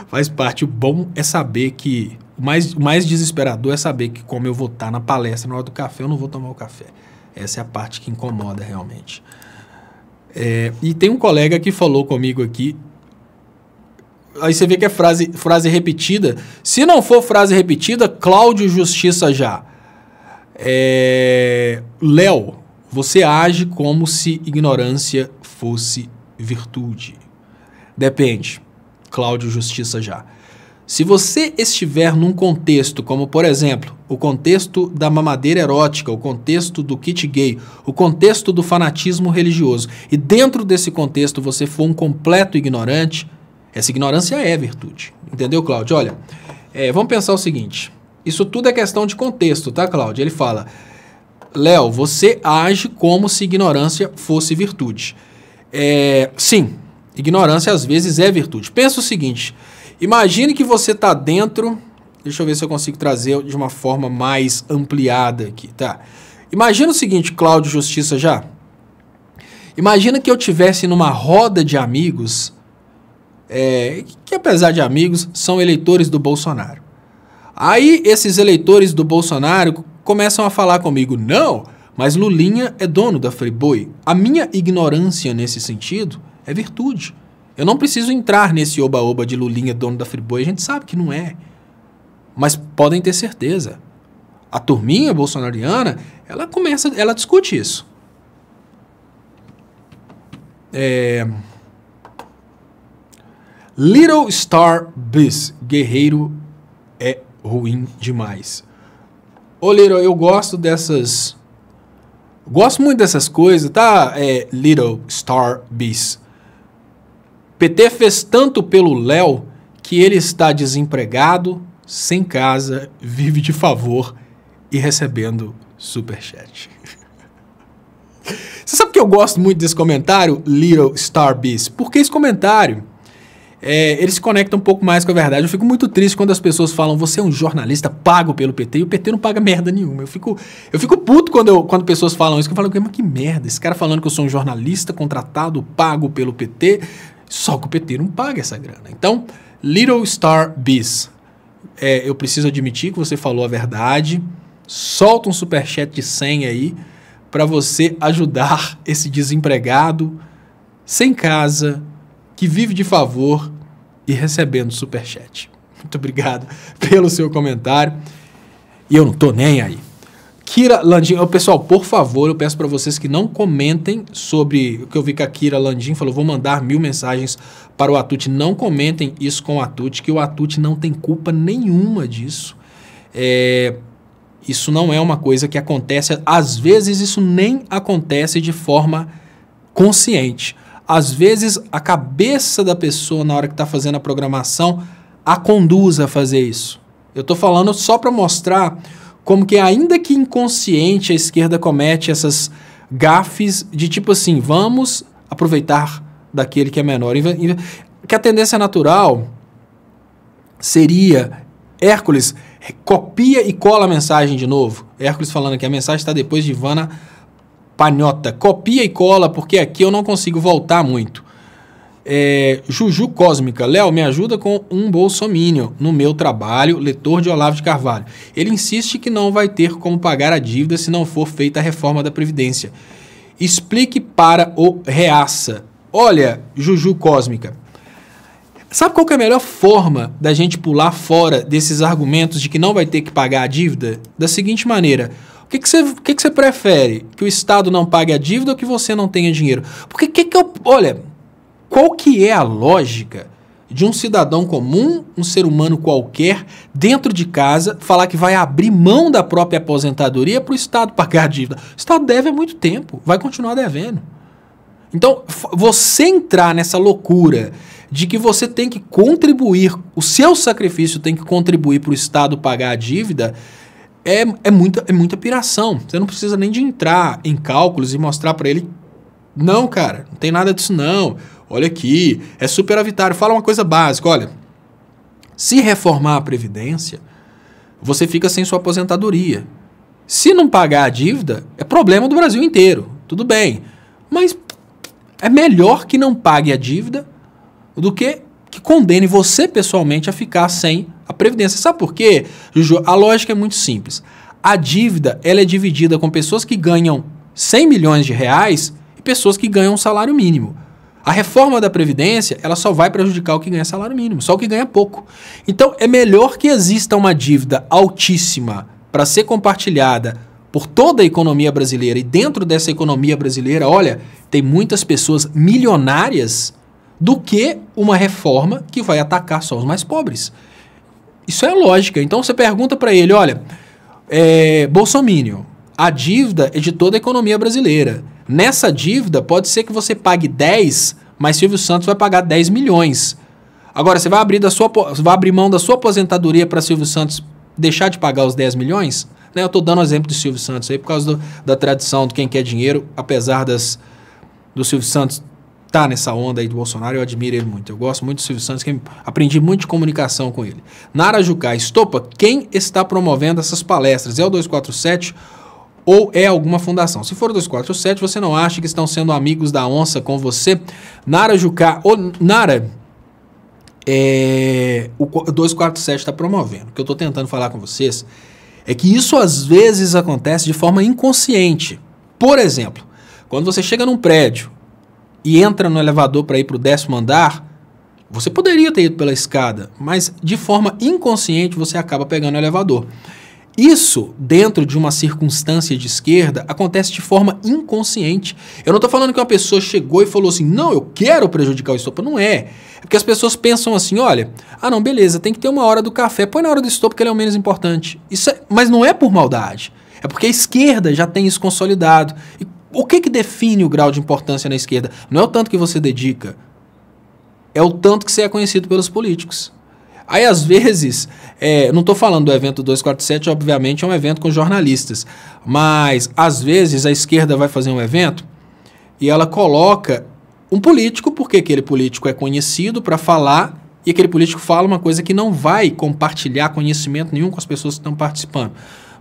Faz parte. O bom é saber que... O mais desesperador é saber que, como eu vou estar na palestra na hora do café, eu não vou tomar o café. Essa é a parte que incomoda realmente. E tem um colega que falou comigo aqui, aí você vê que é frase repetida. Se não for frase repetida, Cláudio Justiça já. Léo, você age como se ignorância fosse virtude. Depende. Cláudio Justiça já. Se você estiver num contexto como, por exemplo, o contexto da mamadeira erótica, o contexto do kit gay, o contexto do fanatismo religioso, e dentro desse contexto você for um completo ignorante, essa ignorância é virtude. Entendeu, Cláudio? Olha, vamos pensar o seguinte, isso tudo é questão de contexto, tá, Cláudio? Ele fala, Léo, você age como se ignorância fosse virtude. Sim, ignorância às vezes é virtude. Pensa o seguinte... Imagine que você está dentro... Deixa eu ver se eu consigo trazer de uma forma mais ampliada aqui, tá? Imagina o seguinte, Cláudio Justiça já. Imagina que eu tivesse numa roda de amigos, que apesar de amigos, são eleitores do Bolsonaro. Aí esses eleitores do Bolsonaro começam a falar comigo, não, mas Lulinha é dono da Friboi. A minha ignorância nesse sentido é virtude. Eu não preciso entrar nesse oba-oba de Lulinha dono da Friboi, a gente sabe que não é. Mas podem ter certeza. A turminha bolsonariana, ela discute isso. Little Star Beast, guerreiro é ruim demais. Ô Little, eu gosto dessas... Gosto muito dessas coisas, tá? Little Star Beast. PT fez tanto pelo Léo que ele está desempregado, sem casa, vive de favor e recebendo superchat. Você sabe que eu gosto muito desse comentário, Little Star Beast? Porque esse comentário, ele se conecta um pouco mais com a verdade. Eu fico muito triste quando as pessoas falam, você é um jornalista pago pelo PT, e o PT não paga merda nenhuma. Eu fico puto quando pessoas falam isso, que eu falo, mas que merda, esse cara falando que eu sou um jornalista contratado, pago pelo PT, só que o PT não paga essa grana. Então, Little Star Beast, eu preciso admitir que você falou a verdade, solta um superchat de 100 aí, para você ajudar esse desempregado, sem casa, que vive de favor e recebendo superchat. Muito obrigado pelo seu comentário. E eu não tô nem aí. Kira Landim, pessoal, por favor, eu peço para vocês que não comentem sobre o que eu vi que a Kira Landim falou, vou mandar 1000 mensagens para o Atut. Não comentem isso com o Atut, que o Atut não tem culpa nenhuma disso. Isso não é uma coisa que acontece, às vezes isso nem acontece de forma consciente. Às vezes a cabeça da pessoa na hora que está fazendo a programação a conduz a fazer isso. Eu estou falando só para mostrar como que ainda que inconsciente a esquerda comete essas gafes de tipo assim, vamos aproveitar daquele que é menor. Que a tendência natural seria... Hércules, copia e cola a mensagem de novo. Hércules falando que a mensagem está depois de Ivana Panhota. Copia e cola, porque aqui eu não consigo voltar muito. Juju Cósmica. Léo, me ajuda com um bolsominion no meu trabalho, leitor de Olavo de Carvalho. Ele insiste que não vai ter como pagar a dívida se não for feita a reforma da Previdência. Explique para o Reaça. Olha, Juju Cósmica, sabe qual que é a melhor forma da gente pular fora desses argumentos de que não vai ter que pagar a dívida? Da seguinte maneira, o que você prefere? Que o Estado não pague a dívida ou que você não tenha dinheiro? Porque olha, qual que é a lógica de um cidadão comum, um ser humano qualquer, dentro de casa, falar que vai abrir mão da própria aposentadoria para o Estado pagar a dívida? O Estado deve há muito tempo, vai continuar devendo. Então, você entrar nessa loucura de que você tem que contribuir, o seu sacrifício tem que contribuir para o Estado pagar a dívida, é muita piração. Você não precisa nem de entrar em cálculos e mostrar para ele, não, cara, não tem nada disso não, olha aqui, é superavitário. Fala uma coisa básica, olha, se reformar a Previdência, você fica sem sua aposentadoria. Se não pagar a dívida, é problema do Brasil inteiro, tudo bem, mas é melhor que não pague a dívida do que condene você pessoalmente a ficar sem a Previdência. Sabe por quê, Juju? A lógica é muito simples. A dívida, ela é dividida com pessoas que ganham 100 milhões de reais e pessoas que ganham um salário mínimo. A reforma da Previdência, ela só vai prejudicar o que ganha salário mínimo, só o que ganha pouco. Então, é melhor que exista uma dívida altíssima para ser compartilhada por toda a economia brasileira. E dentro dessa economia brasileira, olha, tem muitas pessoas milionárias do que uma reforma que vai atacar só os mais pobres. Isso é a lógica. Então você pergunta para ele, olha, Bolsominion, a dívida é de toda a economia brasileira. Nessa dívida pode ser que você pague 10, mas Silvio Santos vai pagar 10 milhões. Agora, você vai abrir mão da sua aposentadoria para Silvio Santos deixar de pagar os 10 milhões? Eu estou dando o exemplo de Silvio Santos aí por causa da tradição de quem quer dinheiro, apesar do Silvio Santos tá nessa onda aí do Bolsonaro, eu admiro ele muito. Eu gosto muito do Silvio Santos, aprendi muito de comunicação com ele. Nara Jucá, Estopa, quem está promovendo essas palestras? É o 247 ou é alguma fundação. Se for o 247, você não acha que estão sendo amigos da onça com você? Nara Jucá. Ô, Nara, o 247 está promovendo. O que eu estou tentando falar com vocês é que isso às vezes acontece de forma inconsciente. Por exemplo, quando você chega num prédio e entra no elevador para ir para o 10º andar, você poderia ter ido pela escada, mas de forma inconsciente você acaba pegando o elevador. Isso, dentro de uma circunstância de esquerda, acontece de forma inconsciente. Eu não estou falando que uma pessoa chegou e falou assim, não, eu quero prejudicar o estopa. Não é. É porque as pessoas pensam assim, olha, não, beleza, tem que ter uma hora do café, põe na hora do estopa porque ele é o menos importante. Mas não é por maldade. É porque a esquerda já tem isso consolidado. E o que define o grau de importância na esquerda? Não é o tanto que você dedica, é o tanto que você é conhecido pelos políticos. Aí, às vezes, não estou falando do evento 247, obviamente é um evento com jornalistas, mas, às vezes, a esquerda vai fazer um evento e ela coloca um político, porque aquele político é conhecido para falar, e aquele político fala uma coisa que não vai compartilhar conhecimento nenhum com as pessoas que estão participando.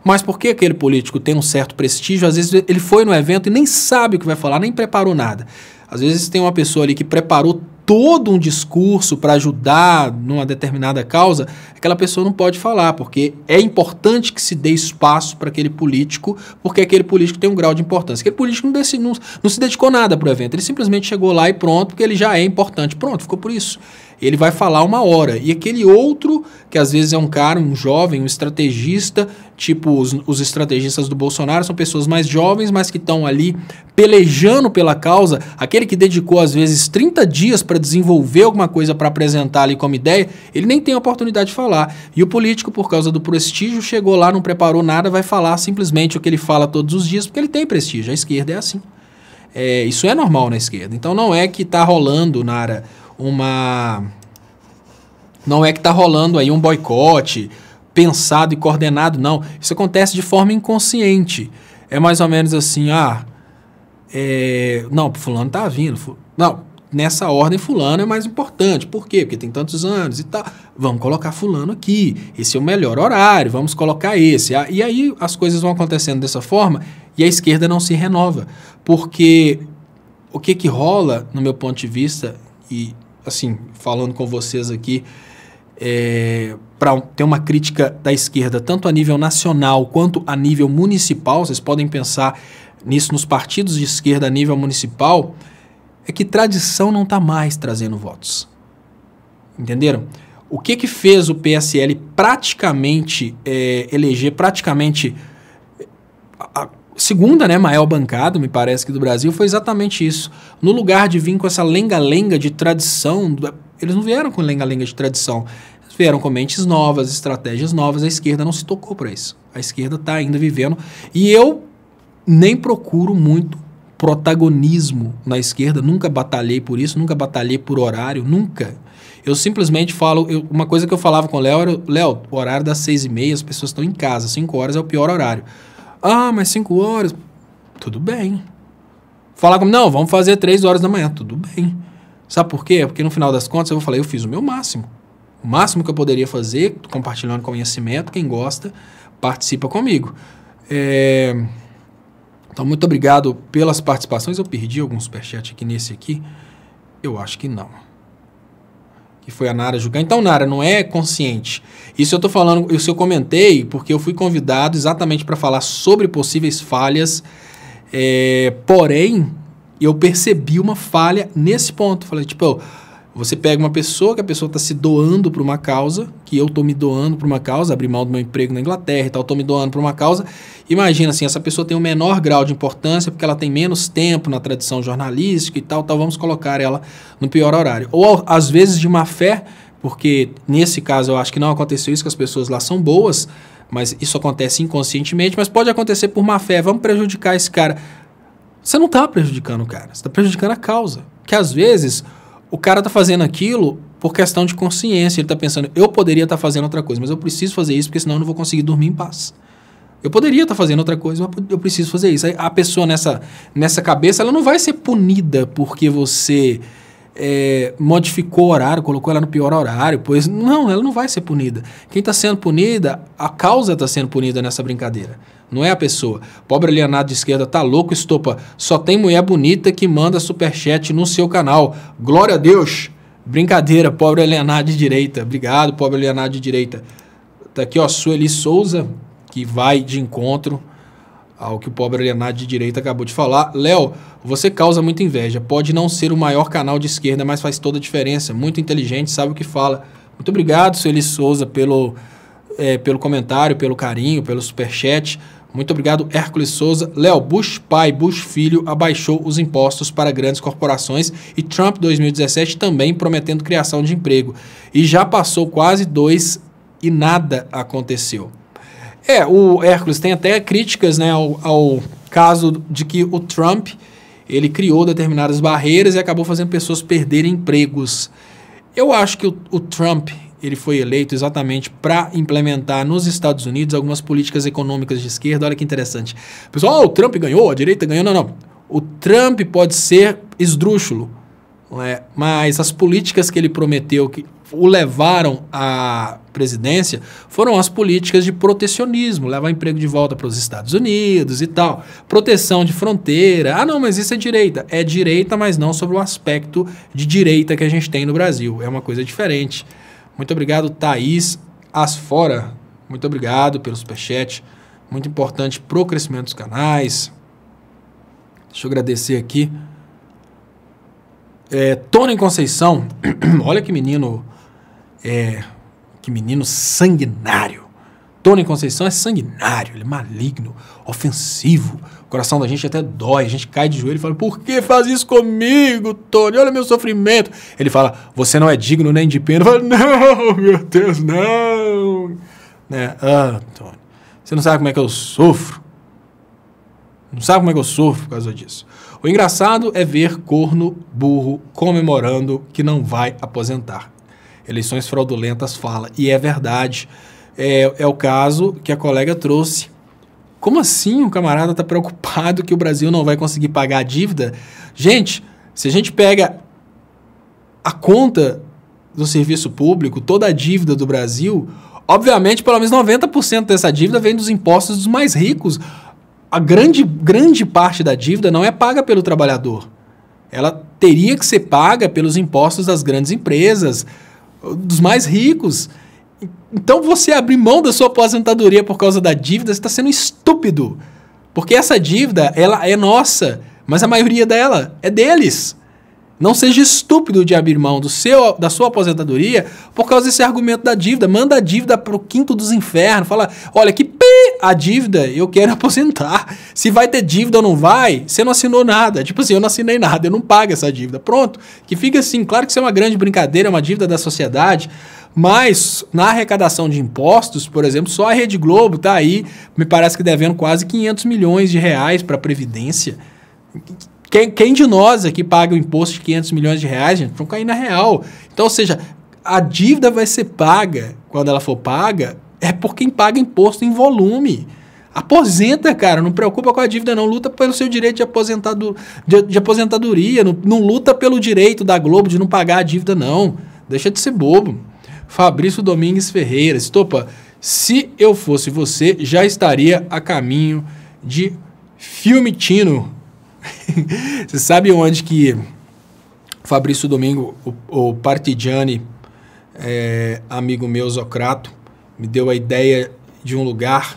Mas porque aquele político tem um certo prestígio, às vezes ele foi no evento e nem sabe o que vai falar, nem preparou nada. Às vezes tem uma pessoa ali que preparou todo um discurso para ajudar numa determinada causa, aquela pessoa não pode falar, porque é importante que se dê espaço para aquele político, porque aquele político tem um grau de importância. Aquele político não se dedicou nada para o evento, ele simplesmente chegou lá e pronto, porque ele já é importante. Pronto, ficou por isso. Ele vai falar uma hora. E aquele outro, que às vezes é um cara, um jovem, um estrategista, tipo os estrategistas do Bolsonaro, são pessoas mais jovens, mas que estão ali pelejando pela causa, aquele que dedicou às vezes 30 dias para desenvolver alguma coisa para apresentar ali como ideia, ele nem tem a oportunidade de falar. E o político, por causa do prestígio, chegou lá, não preparou nada, vai falar simplesmente o que ele fala todos os dias, porque ele tem prestígio. A esquerda é assim. Isso é normal na esquerda. Então não é que está rolando, Nara, não é que está rolando aí um boicote pensado e coordenado, não. Isso acontece de forma inconsciente. É mais ou menos assim, não, fulano tá vindo. Não, nessa ordem fulano é mais importante. Por quê? Porque tem tantos anos e tal. Vamos colocar fulano aqui. Esse é o melhor horário, vamos colocar esse. E aí as coisas vão acontecendo dessa forma e a esquerda não se renova. Porque o que rola, no meu ponto de vista, e assim, falando com vocês aqui, para ter uma crítica da esquerda, tanto a nível nacional quanto a nível municipal, vocês podem pensar nisso nos partidos de esquerda a nível municipal, é que tradição não está mais trazendo votos. Entenderam? O que fez o PSL praticamente eleger praticamente a segunda, maior bancada, me parece que do Brasil, foi exatamente isso. No lugar de vir com essa lenga-lenga de tradição, eles não vieram com lenga-lenga de tradição, eles vieram com mentes novas, estratégias novas, a esquerda não se tocou para isso. A esquerda está ainda vivendo, e eu nem procuro muito protagonismo na esquerda, nunca batalhei por isso, nunca batalhei por horário, nunca. Eu simplesmente falo, uma coisa que eu falava com o Léo era, Léo, o horário das 6h30, as pessoas estão em casa, 5 horas é o pior horário. Mas 5 horas, tudo bem. Falar como, não, vamos fazer 3 horas da manhã, tudo bem. Sabe por quê? Porque no final das contas eu vou falar, eu fiz o meu máximo. O máximo que eu poderia fazer, compartilhando conhecimento, quem gosta, participa comigo. Então, muito obrigado pelas participações. Eu perdi algum superchat aqui nesse aqui? Eu acho que não. Que foi a Nara Jucá. Então, Nara, não é consciente. Isso eu tô falando, isso eu comentei porque eu fui convidado exatamente para falar sobre possíveis falhas, porém, eu percebi uma falha nesse ponto. Falei, tipo, você pega uma pessoa, que a pessoa está se doando para uma causa, que eu estou me doando para uma causa, abri mão do meu emprego na Inglaterra e tal, estou me doando para uma causa. Imagina assim, essa pessoa tem um menor grau de importância porque ela tem menos tempo na tradição jornalística e tal, vamos colocar ela no pior horário. Ou às vezes de má fé, porque nesse caso eu acho que não aconteceu isso, que as pessoas lá são boas, mas isso acontece inconscientemente, mas pode acontecer por má fé, vamos prejudicar esse cara. Você não está prejudicando o cara, você está prejudicando a causa, que às vezes o cara está fazendo aquilo por questão de consciência, ele está pensando, eu poderia estar fazendo outra coisa, mas eu preciso fazer isso porque senão eu não vou conseguir dormir em paz. Eu poderia estar fazendo outra coisa, mas eu preciso fazer isso. Aí a pessoa nessa cabeça, ela não vai ser punida porque você modificou o horário, colocou ela no pior horário, pois não, ela não vai ser punida. Quem está sendo punida, a causa está sendo punida nessa brincadeira. não é a pessoa. Pobre alienado de esquerda tá louco, Estopa. Só tem mulher bonita que manda superchat no seu canal. Glória a Deus. Brincadeira, pobre alienado de direita. Obrigado, pobre alienado de direita. Tá aqui, ó, Sueli Souza, que vai de encontro ao que o pobre alienado de direita acabou de falar. Léo, você causa muita inveja. Pode não ser o maior canal de esquerda, mas faz toda a diferença. Muito inteligente, sabe o que fala. Muito obrigado, Sueli Souza, pelo comentário, pelo carinho, pelo superchat. Muito obrigado, Hércules Souza. Léo, Bush pai, Bush filho abaixou os impostos para grandes corporações e Trump 2017 também prometendo criação de emprego. E já passou quase 2 e nada aconteceu. O Hércules tem até críticas, né, ao caso de que o Trump ele criou determinadas barreiras e acabou fazendo pessoas perderem empregos. Eu acho que o Trump ele foi eleito exatamente para implementar nos Estados Unidos algumas políticas econômicas de esquerda. Olha que interessante. Pessoal, o Trump ganhou, a direita ganhou. Não. O Trump pode ser esdrúxulo, não é? Mas as políticas que ele prometeu que o levaram à presidência foram as políticas de protecionismo, levar emprego de volta para os Estados Unidos e tal, proteção de fronteira. Ah, não, mas isso é direita. É direita, mas não sobre o aspecto de direita que a gente tem no Brasil. É uma coisa diferente. Muito obrigado, Thaís Asfora. Muito obrigado pelo superchat. Muito importante pro crescimento dos canais. Deixa eu agradecer aqui. Tony Conceição. Olha que menino... que menino sanguinário. Tony Conceição é sanguinário, ele é maligno, ofensivo. O coração da gente até dói, a gente cai de joelho e fala: por que faz isso comigo, Tony? Olha meu sofrimento. Ele fala: você não é digno nem de pena. Eu falo: não, meu Deus, não. Né? Tony, você não sabe como é que eu sofro. Não sabe como é que eu sofro por causa disso. O engraçado é ver corno burro comemorando que não vai aposentar. Eleições fraudulentas fala. E é verdade. É o caso que a colega trouxe. Como assim o camarada está preocupado que o Brasil não vai conseguir pagar a dívida? Gente, se a gente pega a conta do serviço público, toda a dívida do Brasil, obviamente pelo menos 90% dessa dívida vem dos impostos dos mais ricos. A grande parte da dívida não é paga pelo trabalhador. Ela teria que ser paga pelos impostos das grandes empresas, dos mais ricos. Então você abrir mão da sua aposentadoria por causa da dívida, você está sendo estúpido. Porque essa dívida, ela é nossa, mas a maioria dela é deles. Não seja estúpido de abrir mão da sua aposentadoria por causa desse argumento da dívida. Manda a dívida para o quinto dos infernos. Fala: olha, a dívida, eu quero aposentar. Se vai ter dívida ou não vai, você não assinou nada. Tipo assim, eu não assinei nada, eu não pago essa dívida. Pronto. Que fica assim, claro que isso é uma grande brincadeira, é uma dívida da sociedade, mas na arrecadação de impostos, por exemplo, só a Rede Globo está aí, me parece que devendo quase 500 milhões de reais para a Previdência. Quem de nós aqui paga o imposto de 500 milhões de reais, gente? Vamos cair na real. Então, ou seja, a dívida vai ser paga, quando ela for paga, é por quem paga imposto em volume. Aposenta, cara, não preocupa com a dívida não, luta pelo seu direito de aposentadoria, não luta pelo direito da Globo de não pagar a dívida não, deixa de ser bobo. Fabrício Domingues Ferreira, Estopa, se eu fosse você, já estaria a caminho de Fiumicino. Você sabe onde que Fabrício Domingo, o Partigiani, amigo meu, Zocrato, me deu a ideia de um lugar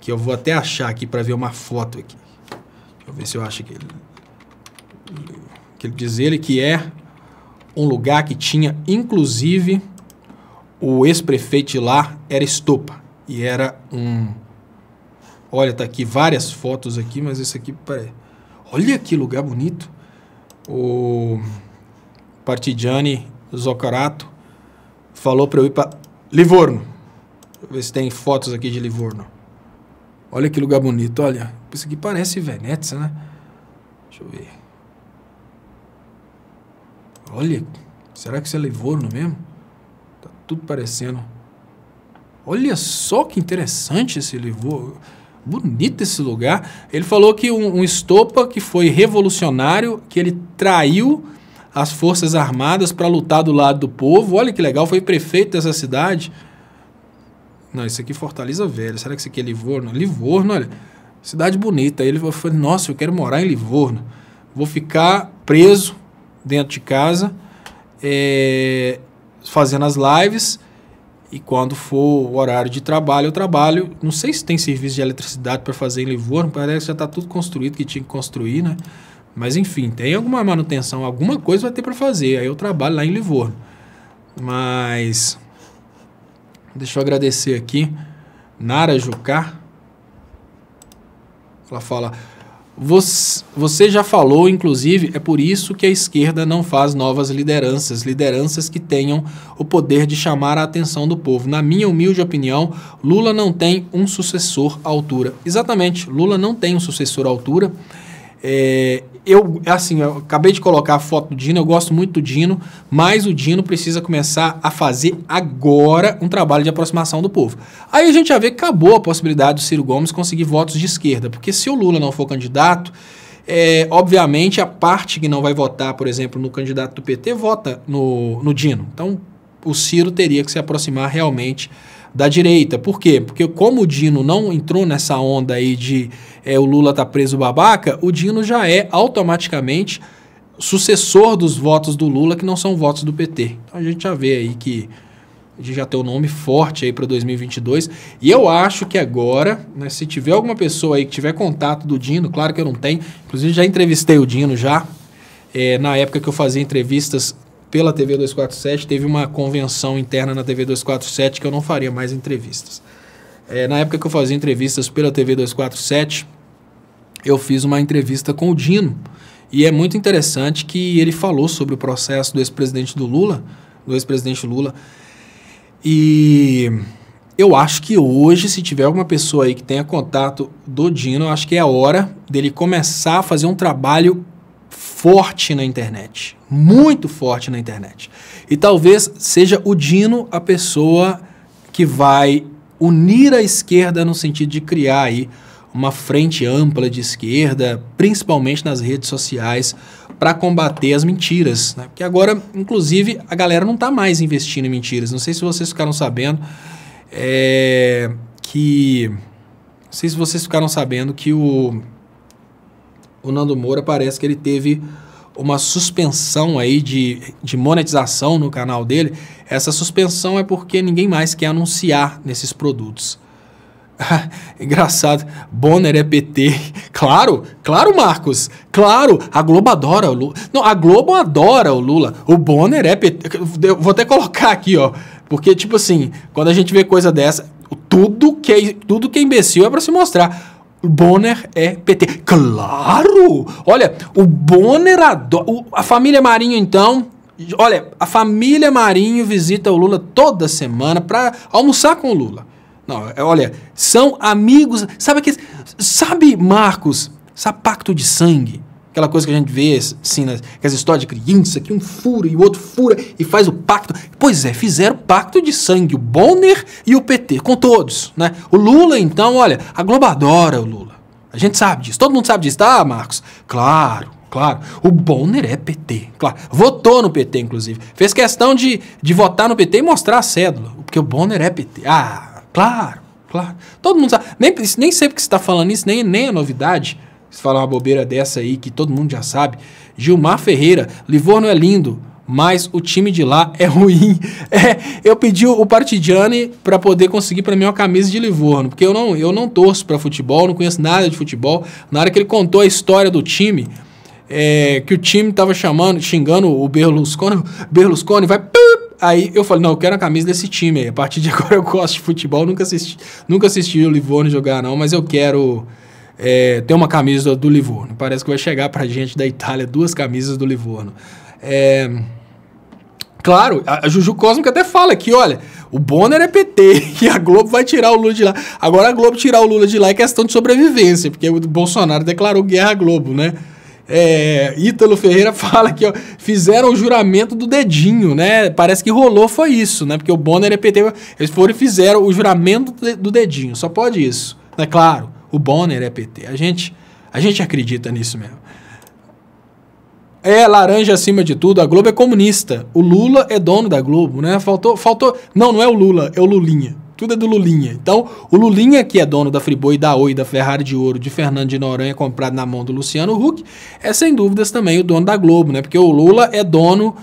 que eu vou até achar aqui para ver uma foto aqui. Deixa eu ver se eu acho que ele diz ele que é um lugar que tinha, inclusive, o ex-prefeito de lá era Estopa. E era um... Olha, tá aqui várias fotos aqui, mas esse aqui parece... Olha que lugar bonito. O Partigiani Zocrato falou para eu ir para Livorno. Deixa eu ver se tem fotos aqui de Livorno. Olha que lugar bonito, olha. Isso aqui parece Venezia, né? Deixa eu ver. Olha, será que isso é Livorno mesmo? Tá tudo parecendo. Olha só que interessante esse Livorno. Bonito esse lugar. Ele falou que um Estopa que foi revolucionário, que ele traiu as Forças Armadas para lutar do lado do povo. Olha que legal, foi prefeito dessa cidade. Não, isso aqui é Fortaleza Velha. Será que isso aqui é Livorno? Livorno, olha, cidade bonita. Aí ele falou, nossa, eu quero morar em Livorno. Vou ficar preso dentro de casa, fazendo as lives, e quando for o horário de trabalho, eu trabalho. Não sei se tem serviço de eletricidade para fazer em Livorno, parece que já está tudo construído, que tinha que construir, né? Mas enfim, tem alguma manutenção, alguma coisa vai ter para fazer. Aí eu trabalho lá em Livorno. Mas deixa eu agradecer aqui. Nara Jucá. Ela fala: você já falou, inclusive, é por isso que a esquerda não faz novas lideranças que tenham o poder de chamar a atenção do povo. Na minha humilde opinião, Lula não tem um sucessor à altura. Exatamente, Lula não tem um sucessor à altura. Eu acabei de colocar a foto do Dino, eu gosto muito do Dino, mas o Dino precisa começar a fazer agora um trabalho de aproximação do povo. Aí a gente já vê que acabou a possibilidade do Ciro Gomes conseguir votos de esquerda, porque se o Lula não for candidato, obviamente a parte que não vai votar, por exemplo, no candidato do PT, vota no Dino. Então o Ciro teria que se aproximar realmente da direita. Por quê? Porque como o Dino não entrou nessa onda aí de o Lula tá preso babaca, o Dino já é automaticamente sucessor dos votos do Lula, que não são votos do PT. Então a gente já vê aí que a gente já tem um nome forte aí para 2022. E eu acho que agora, né, se tiver alguma pessoa aí que tiver contato do Dino, claro que eu não tenho, inclusive já entrevistei o Dino já, na época que eu fazia entrevistas pela TV 247, teve uma convenção interna na TV 247 que eu não faria mais entrevistas. Na época que eu fazia entrevistas pela TV 247, eu fiz uma entrevista com o Dino, e é muito interessante que ele falou sobre o processo do ex-presidente Lula, e eu acho que hoje, se tiver alguma pessoa aí que tenha contato do Dino, eu acho que é a hora dele começar a fazer um trabalho forte na internet, muito forte na internet. E talvez seja o Dino a pessoa que vai unir a esquerda no sentido de criar aí uma frente ampla de esquerda, principalmente nas redes sociais, para combater as mentiras, né? Porque agora, inclusive, a galera não está mais investindo em mentiras. Não sei se vocês ficaram sabendo que o Nando Moura parece que ele teve uma suspensão aí de monetização no canal dele. Essa suspensão é porque ninguém mais quer anunciar nesses produtos. Engraçado, Bonner é PT. Claro, Marcos. Claro, a Globo adora o Lula. Não, a Globo adora o Lula. O Bonner é PT. Eu vou até colocar aqui, ó. Porque, tipo assim, quando a gente vê coisa dessa, tudo que é imbecil é pra se mostrar. O Bonner é PT. Claro! Olha, o Bonner adora... A família Marinho, então... Olha, a família Marinho visita o Lula toda semana pra almoçar com o Lula. Não, olha, são amigos... Sabe, Marcos, sabe pacto de sangue? Aquela coisa que a gente vê, assim, as histórias de criança, que um fura e o outro fura e faz o pacto. Pois é, fizeram pacto de sangue, o Bonner e o PT, com todos, né? O Lula, então, olha, a Globo adora o Lula. A gente sabe disso, todo mundo sabe disso, tá, Marcos? Claro. O Bonner é PT, claro. Votou no PT, inclusive. Fez questão de votar no PT e mostrar a cédula, porque o Bonner é PT. Ah, claro. Todo mundo sabe. Nem sei porque você está falando isso, nem é novidade. Se falar uma bobeira dessa aí, que todo mundo já sabe. Gilmar Ferreira, Livorno é lindo, mas o time de lá é ruim. Eu pedi o Partigiani para poder conseguir para mim uma camisa de Livorno, porque eu não torço para futebol, não conheço nada de futebol. Na hora que ele contou a história do time, que o time tava xingando o Berlusconi vai... Aí eu falei, não, eu quero a camisa desse time aí. A partir de agora eu gosto de futebol, nunca assisti o Livorno jogar não, mas eu quero... tem uma camisa do Livorno. Parece que vai chegar pra gente da Itália 2 camisas do Livorno. Claro, a Juju Cósmica até fala aqui, olha, o Bonner é PT e a Globo vai tirar o Lula de lá. Agora a Globo tirar o Lula de lá é questão de sobrevivência, porque o Bolsonaro declarou guerra à Globo, né? Ítalo Ferreira fala que fizeram o juramento do dedinho, né? Parece que rolou, foi isso, né? Porque o Bonner é PT, eles foram e fizeram o juramento do dedinho, só pode isso, né? Claro. O Bonner é PT. A gente acredita nisso mesmo. Laranja acima de tudo. A Globo é comunista. O Lula é dono da Globo, né? Faltou... Não é o Lula, é o Lulinha. Tudo é do Lulinha. Então, o Lulinha, que é dono da Friboi, da Oi, da Ferrari de Ouro, de Fernando de Noronha, comprado na mão do Luciano Huck, é sem dúvidas também o dono da Globo, né? Porque o Lula é dono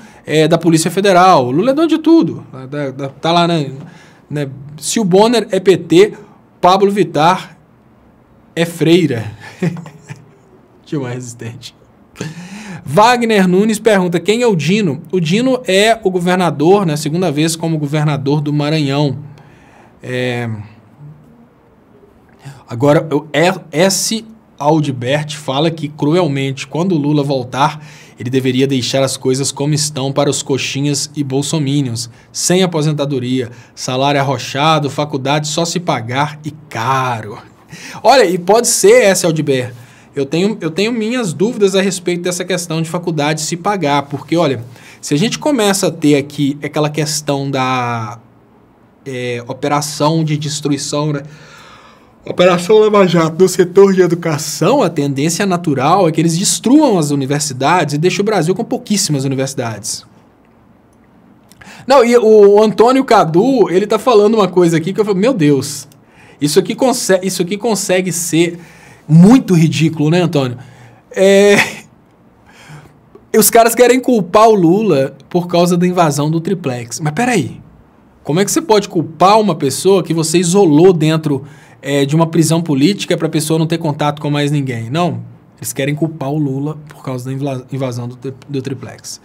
da Polícia Federal. O Lula é dono de tudo. Tá lá, né? Se o Bonner é PT, Pablo Vittar é freira. Tinha uma resistente. Wagner Nunes pergunta, quem é o Dino? O Dino é o governador, né? Segunda vez como governador do Maranhão. Agora, S. Aldebert fala que, cruelmente, quando o Lula voltar, ele deveria deixar as coisas como estão para os coxinhas e bolsominions, sem aposentadoria, salário arrochado, faculdade só se pagar e caro. Olha, e pode ser, S. Aldebert, eu tenho minhas dúvidas a respeito dessa questão de faculdade se pagar, porque, olha, se a gente começa a ter aqui aquela questão da operação de destruição, né? Operação Lava Jato no setor de educação, a tendência natural é que eles destruam as universidades e deixem o Brasil com pouquíssimas universidades. Não, e o Antônio Cadu, ele tá falando uma coisa aqui que eu falo, meu Deus, isso aqui consegue ser muito ridículo, né, Antônio? Os caras querem culpar o Lula por causa da invasão do triplex. Mas peraí, como é que você pode culpar uma pessoa que você isolou dentro de uma prisão política para a pessoa não ter contato com mais ninguém? Não, eles querem culpar o Lula por causa da invasão do triplex.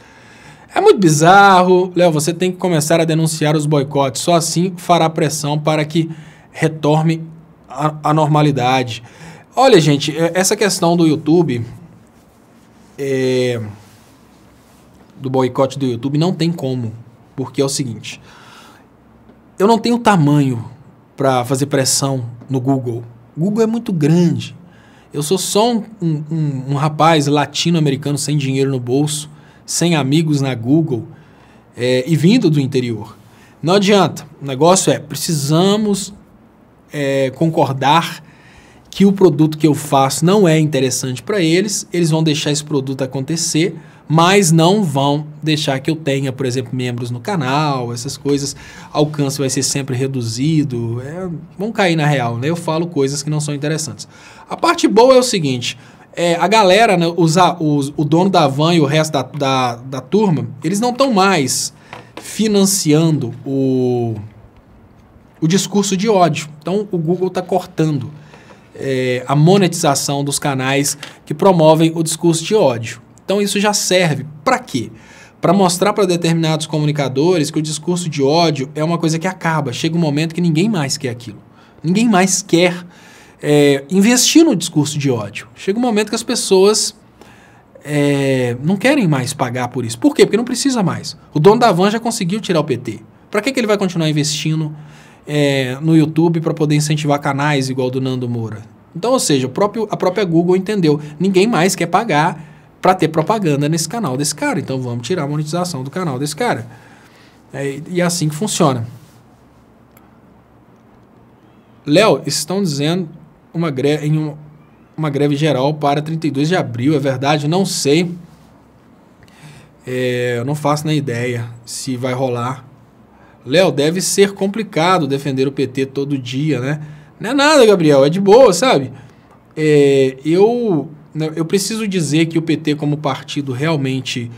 É muito bizarro. Léo, você tem que começar a denunciar os boicotes. Só assim fará pressão para que retorne a normalidade. Olha, gente, essa questão do YouTube, do boicote do YouTube, não tem como. Porque é o seguinte, eu não tenho tamanho para fazer pressão no Google. O Google é muito grande. Eu sou só um rapaz latino-americano sem dinheiro no bolso, sem amigos na Google e vindo do interior. Não adianta. O negócio precisamos concordar que o produto que eu faço não é interessante para eles, eles vão deixar esse produto acontecer, mas não vão deixar que eu tenha, por exemplo, membros no canal, essas coisas, alcance vai ser sempre reduzido, vão cair na real, né? Eu falo coisas que não são interessantes. A parte boa é o seguinte, a galera, né, o dono da van e o resto da turma, eles não estão mais financiando o discurso de ódio. Então, o Google está cortando a monetização dos canais que promovem o discurso de ódio. Então isso já serve para quê? Para mostrar para determinados comunicadores que o discurso de ódio é uma coisa que acaba. Chega um momento que ninguém mais quer aquilo. Ninguém mais quer investir no discurso de ódio. Chega um momento que as pessoas não querem mais pagar por isso. Por quê? Porque não precisa mais. O dono da van já conseguiu tirar o PT. Para que ele vai continuar investindo no YouTube para poder incentivar canais igual do Nando Moura? Então, ou seja, a própria Google entendeu. Ninguém mais quer pagar para ter propaganda nesse canal desse cara. Então vamos tirar a monetização do canal desse cara. E é assim que funciona. Léo, estão dizendo uma greve geral para 32 de abril. É verdade? Não sei. Eu não faço nem ideia se vai rolar. Léo, deve ser complicado defender o PT todo dia, né? Não é nada, Gabriel. É de boa, sabe? Eu preciso dizer que o PT como partido realmente,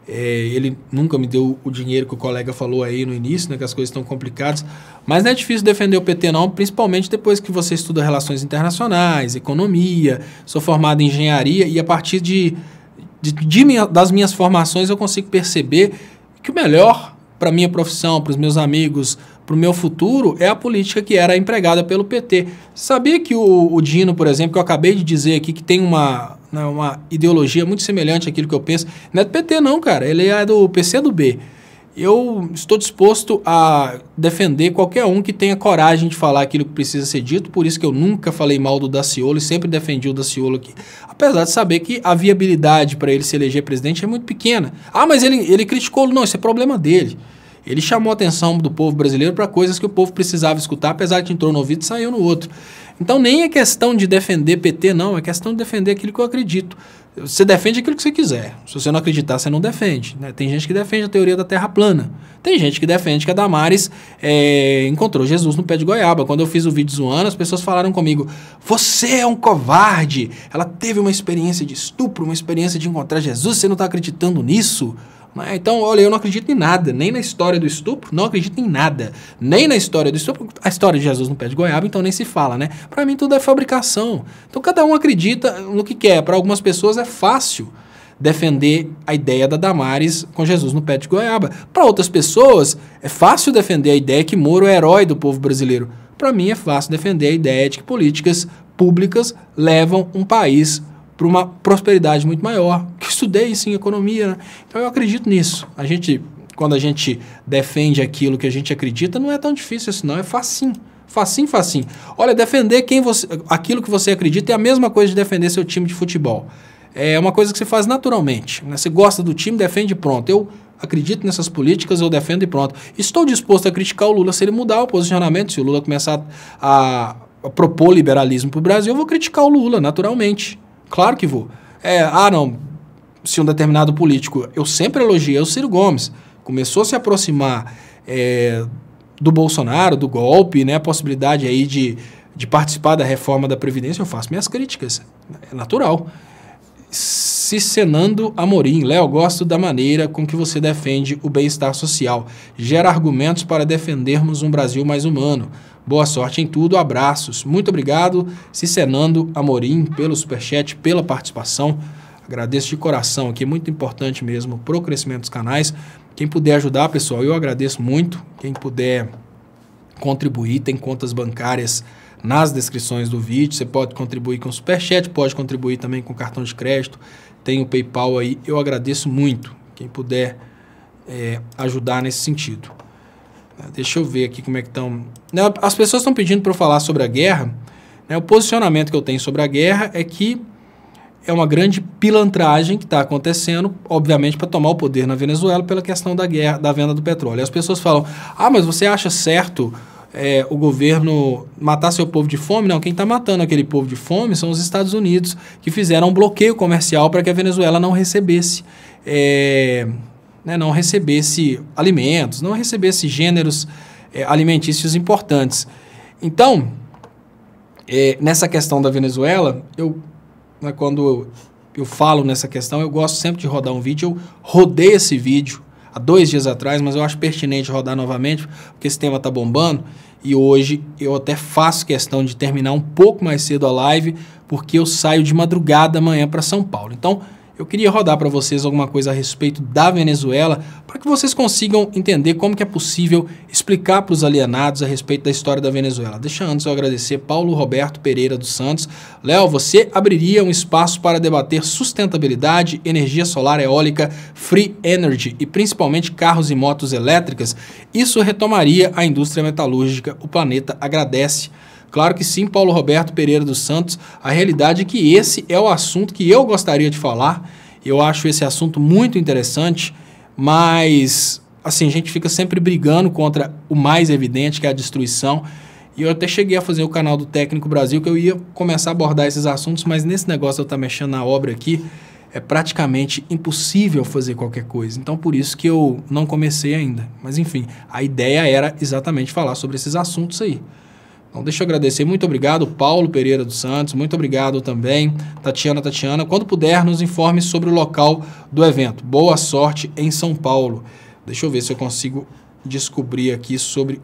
ele nunca me deu o dinheiro que o colega falou aí no início, né, que as coisas estão complicadas, mas não é difícil defender o PT não, principalmente depois que você estuda relações internacionais, economia, sou formado em engenharia e a partir das minhas formações eu consigo perceber que o melhor para a minha profissão, para os meus amigos, para o meu futuro, é a política que era empregada pelo PT. Sabia que o Dino, por exemplo, que eu acabei de dizer aqui, que tem uma ideologia muito semelhante àquilo que eu penso, não é do PT não, cara, ele é do PCdoB. Eu estou disposto a defender qualquer um que tenha coragem de falar aquilo que precisa ser dito, por isso que eu nunca falei mal do Daciolo e sempre defendi o Daciolo aqui. Apesar de saber que a viabilidade para ele se eleger presidente é muito pequena. Ah, mas ele criticou, não, isso é problema dele. Ele chamou a atenção do povo brasileiro para coisas que o povo precisava escutar, apesar de que entrou no ouvido e saiu no outro. Então nem é questão de defender PT, não, é questão de defender aquilo que eu acredito. Você defende aquilo que você quiser. Se você não acreditar, você não defende, né? Tem gente que defende a teoria da Terra plana. Tem gente que defende que a Damares encontrou Jesus no pé de goiaba. Quando eu fiz o vídeo zoando, as pessoas falaram comigo: você é um covarde. Ela teve uma experiência de estupro, uma experiência de encontrar Jesus. Você não está acreditando nisso? Então, olha, eu não acredito em nada, nem na história do estupro, não acredito em nada, nem na história do estupro, a história de Jesus no pé de goiaba, então nem se fala, né? Para mim tudo é fabricação. Então cada um acredita no que quer. Para algumas pessoas é fácil defender a ideia da Damares com Jesus no pé de goiaba. Para outras pessoas é fácil defender a ideia que Moro é herói do povo brasileiro. Para mim é fácil defender a ideia de que políticas públicas levam um país para uma prosperidade muito maior, que estudei isso em economia, né? Então eu acredito nisso. Quando a gente defende aquilo que a gente acredita, não é tão difícil assim, não, é facinho. Facinho, facinho. Olha, defender aquilo que você acredita é a mesma coisa de defender seu time de futebol. É uma coisa que você faz naturalmente, né? Você gosta do time, defende e pronto. Eu acredito nessas políticas, eu defendo e pronto. Estou disposto a criticar o Lula se ele mudar o posicionamento, se o Lula começar a propor liberalismo para o Brasil, eu vou criticar o Lula, naturalmente. Claro que vou. Não, se um determinado político, eu sempre elogiei o Ciro Gomes, começou a se aproximar do Bolsonaro, do golpe, né, a possibilidade aí de participar da reforma da Previdência, eu faço minhas críticas, é natural. Cicenando Amorim: Léo, gosto da maneira com que você defende o bem-estar social, gera argumentos para defendermos um Brasil mais humano. Boa sorte em tudo, abraços. Muito obrigado, Cicenando Amorim, pelo superchat, pela participação. Agradeço de coração aqui, muito importante mesmo para o crescimento dos canais. Quem puder ajudar, pessoal, eu agradeço muito. Quem puder contribuir, tem contas bancárias nas descrições do vídeo. Você pode contribuir com o superchat, pode contribuir também com cartão de crédito. Tem o PayPal aí, eu agradeço muito. Quem puder ajudar nesse sentido. Deixa eu ver aqui como é que estão. As pessoas estão pedindo para eu falar sobre a guerra. O posicionamento que eu tenho sobre a guerra é que é uma grande pilantragem que está acontecendo, obviamente, para tomar o poder na Venezuela pela questão da guerra, da venda do petróleo. As pessoas falam: mas você acha certo o governo matar seu povo de fome? Não, quem está matando aquele povo de fome são os Estados Unidos, que fizeram um bloqueio comercial para que a Venezuela não recebesse não recebesse alimentos, não recebesse gêneros alimentícios importantes. Então, nessa questão da Venezuela, quando eu falo nessa questão, eu gosto sempre de rodar um vídeo. Eu rodei esse vídeo há 2 dias atrás, mas eu acho pertinente rodar novamente, porque esse tema está bombando, e hoje eu até faço questão de terminar um pouco mais cedo a live, porque eu saio de madrugada amanhã para São Paulo. Então, eu queria rodar para vocês alguma coisa a respeito da Venezuela, para que vocês consigam entender como que é possível explicar para os alienados a respeito da história da Venezuela. Deixa antes eu agradecer Paulo Roberto Pereira dos Santos. Léo, você abriria um espaço para debater sustentabilidade, energia solar, eólica, free energy e principalmente carros e motos elétricas? Isso retomaria a indústria metalúrgica. O planeta agradece. Claro que sim, Paulo Roberto Pereira dos Santos. A realidade é que esse é o assunto que eu gostaria de falar. Eu acho esse assunto muito interessante, mas assim, a gente fica sempre brigando contra o mais evidente, que é a destruição. E eu até cheguei a fazer o canal do Técnico Brasil, que eu ia começar a abordar esses assuntos, mas nesse negócio de eu estar mexendo na obra aqui, é praticamente impossível fazer qualquer coisa. Então, por isso que eu não comecei ainda. Mas, enfim, a ideia era exatamente falar sobre esses assuntos aí. Então, deixa eu agradecer. Muito obrigado, Paulo Pereira dos Santos. Muito obrigado também, Tatiana. Quando puder, nos informe sobre o local do evento. Boa sorte em São Paulo. Deixa eu ver se eu consigo descobrir aqui sobre...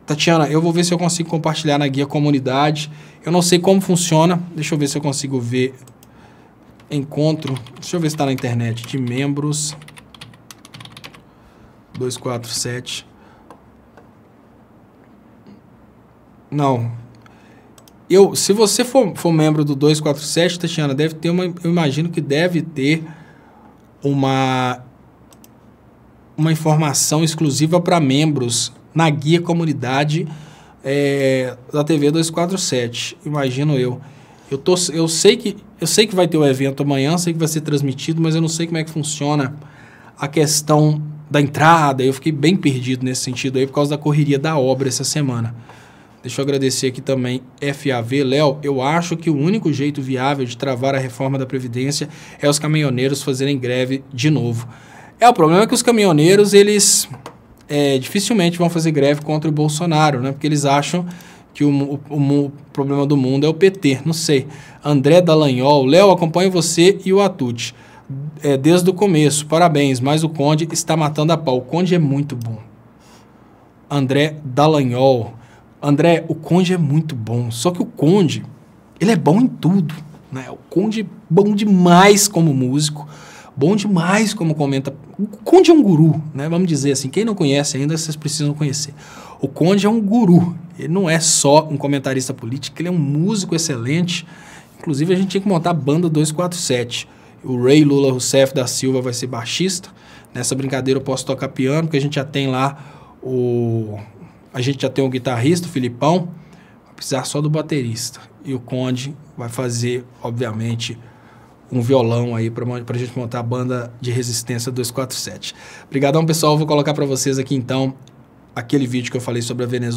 Tatiana, eu vou ver se eu consigo compartilhar na guia comunidade. Eu não sei como funciona. Deixa eu ver se eu consigo ver. Encontro. Deixa eu ver se está na internet. De membros. 247. Não. Se você for membro do 247, Tatiana, deve ter eu imagino que deve ter uma informação exclusiva para membros na guia comunidade da TV 247. Imagino eu. Eu sei que vai ter o evento amanhã, sei que vai ser transmitido, mas eu não sei como é que funciona a questão da entrada. Eu fiquei bem perdido nesse sentido aí por causa da correria da obra essa semana. Deixa eu agradecer aqui também FAV. Léo, eu acho que o único jeito viável de travar a reforma da Previdência é os caminhoneiros fazerem greve de novo. O problema é que os caminhoneiros, eles dificilmente vão fazer greve contra o Bolsonaro, né? Porque eles acham que o problema do mundo é o PT, não sei. André Dallagnol, Léo, acompanho você e o Atucci desde o começo, parabéns, mas o Conde está matando a pau. O Conde é muito bom. André Dallagnol, André, o Conde é muito bom, só que o Conde, ele é bom em tudo, né? O Conde é bom demais como músico, bom demais como comenta. O Conde é um guru, né? Vamos dizer assim, quem não conhece ainda, vocês precisam conhecer. O Conde é um guru, ele não é só um comentarista político, ele é um músico excelente. Inclusive, a gente tinha que montar a banda 247. O Ray Lula Rousseff da Silva vai ser baixista. Nessa brincadeira eu posso tocar piano, porque a gente já tem lá a gente já tem um guitarrista, o Filipão, vai precisar só do baterista. E o Conde vai fazer, obviamente, um violão aí para a gente montar a banda de resistência 247. Obrigadão, pessoal. Vou colocar para vocês aqui, então, aquele vídeo que eu falei sobre a Venezuela.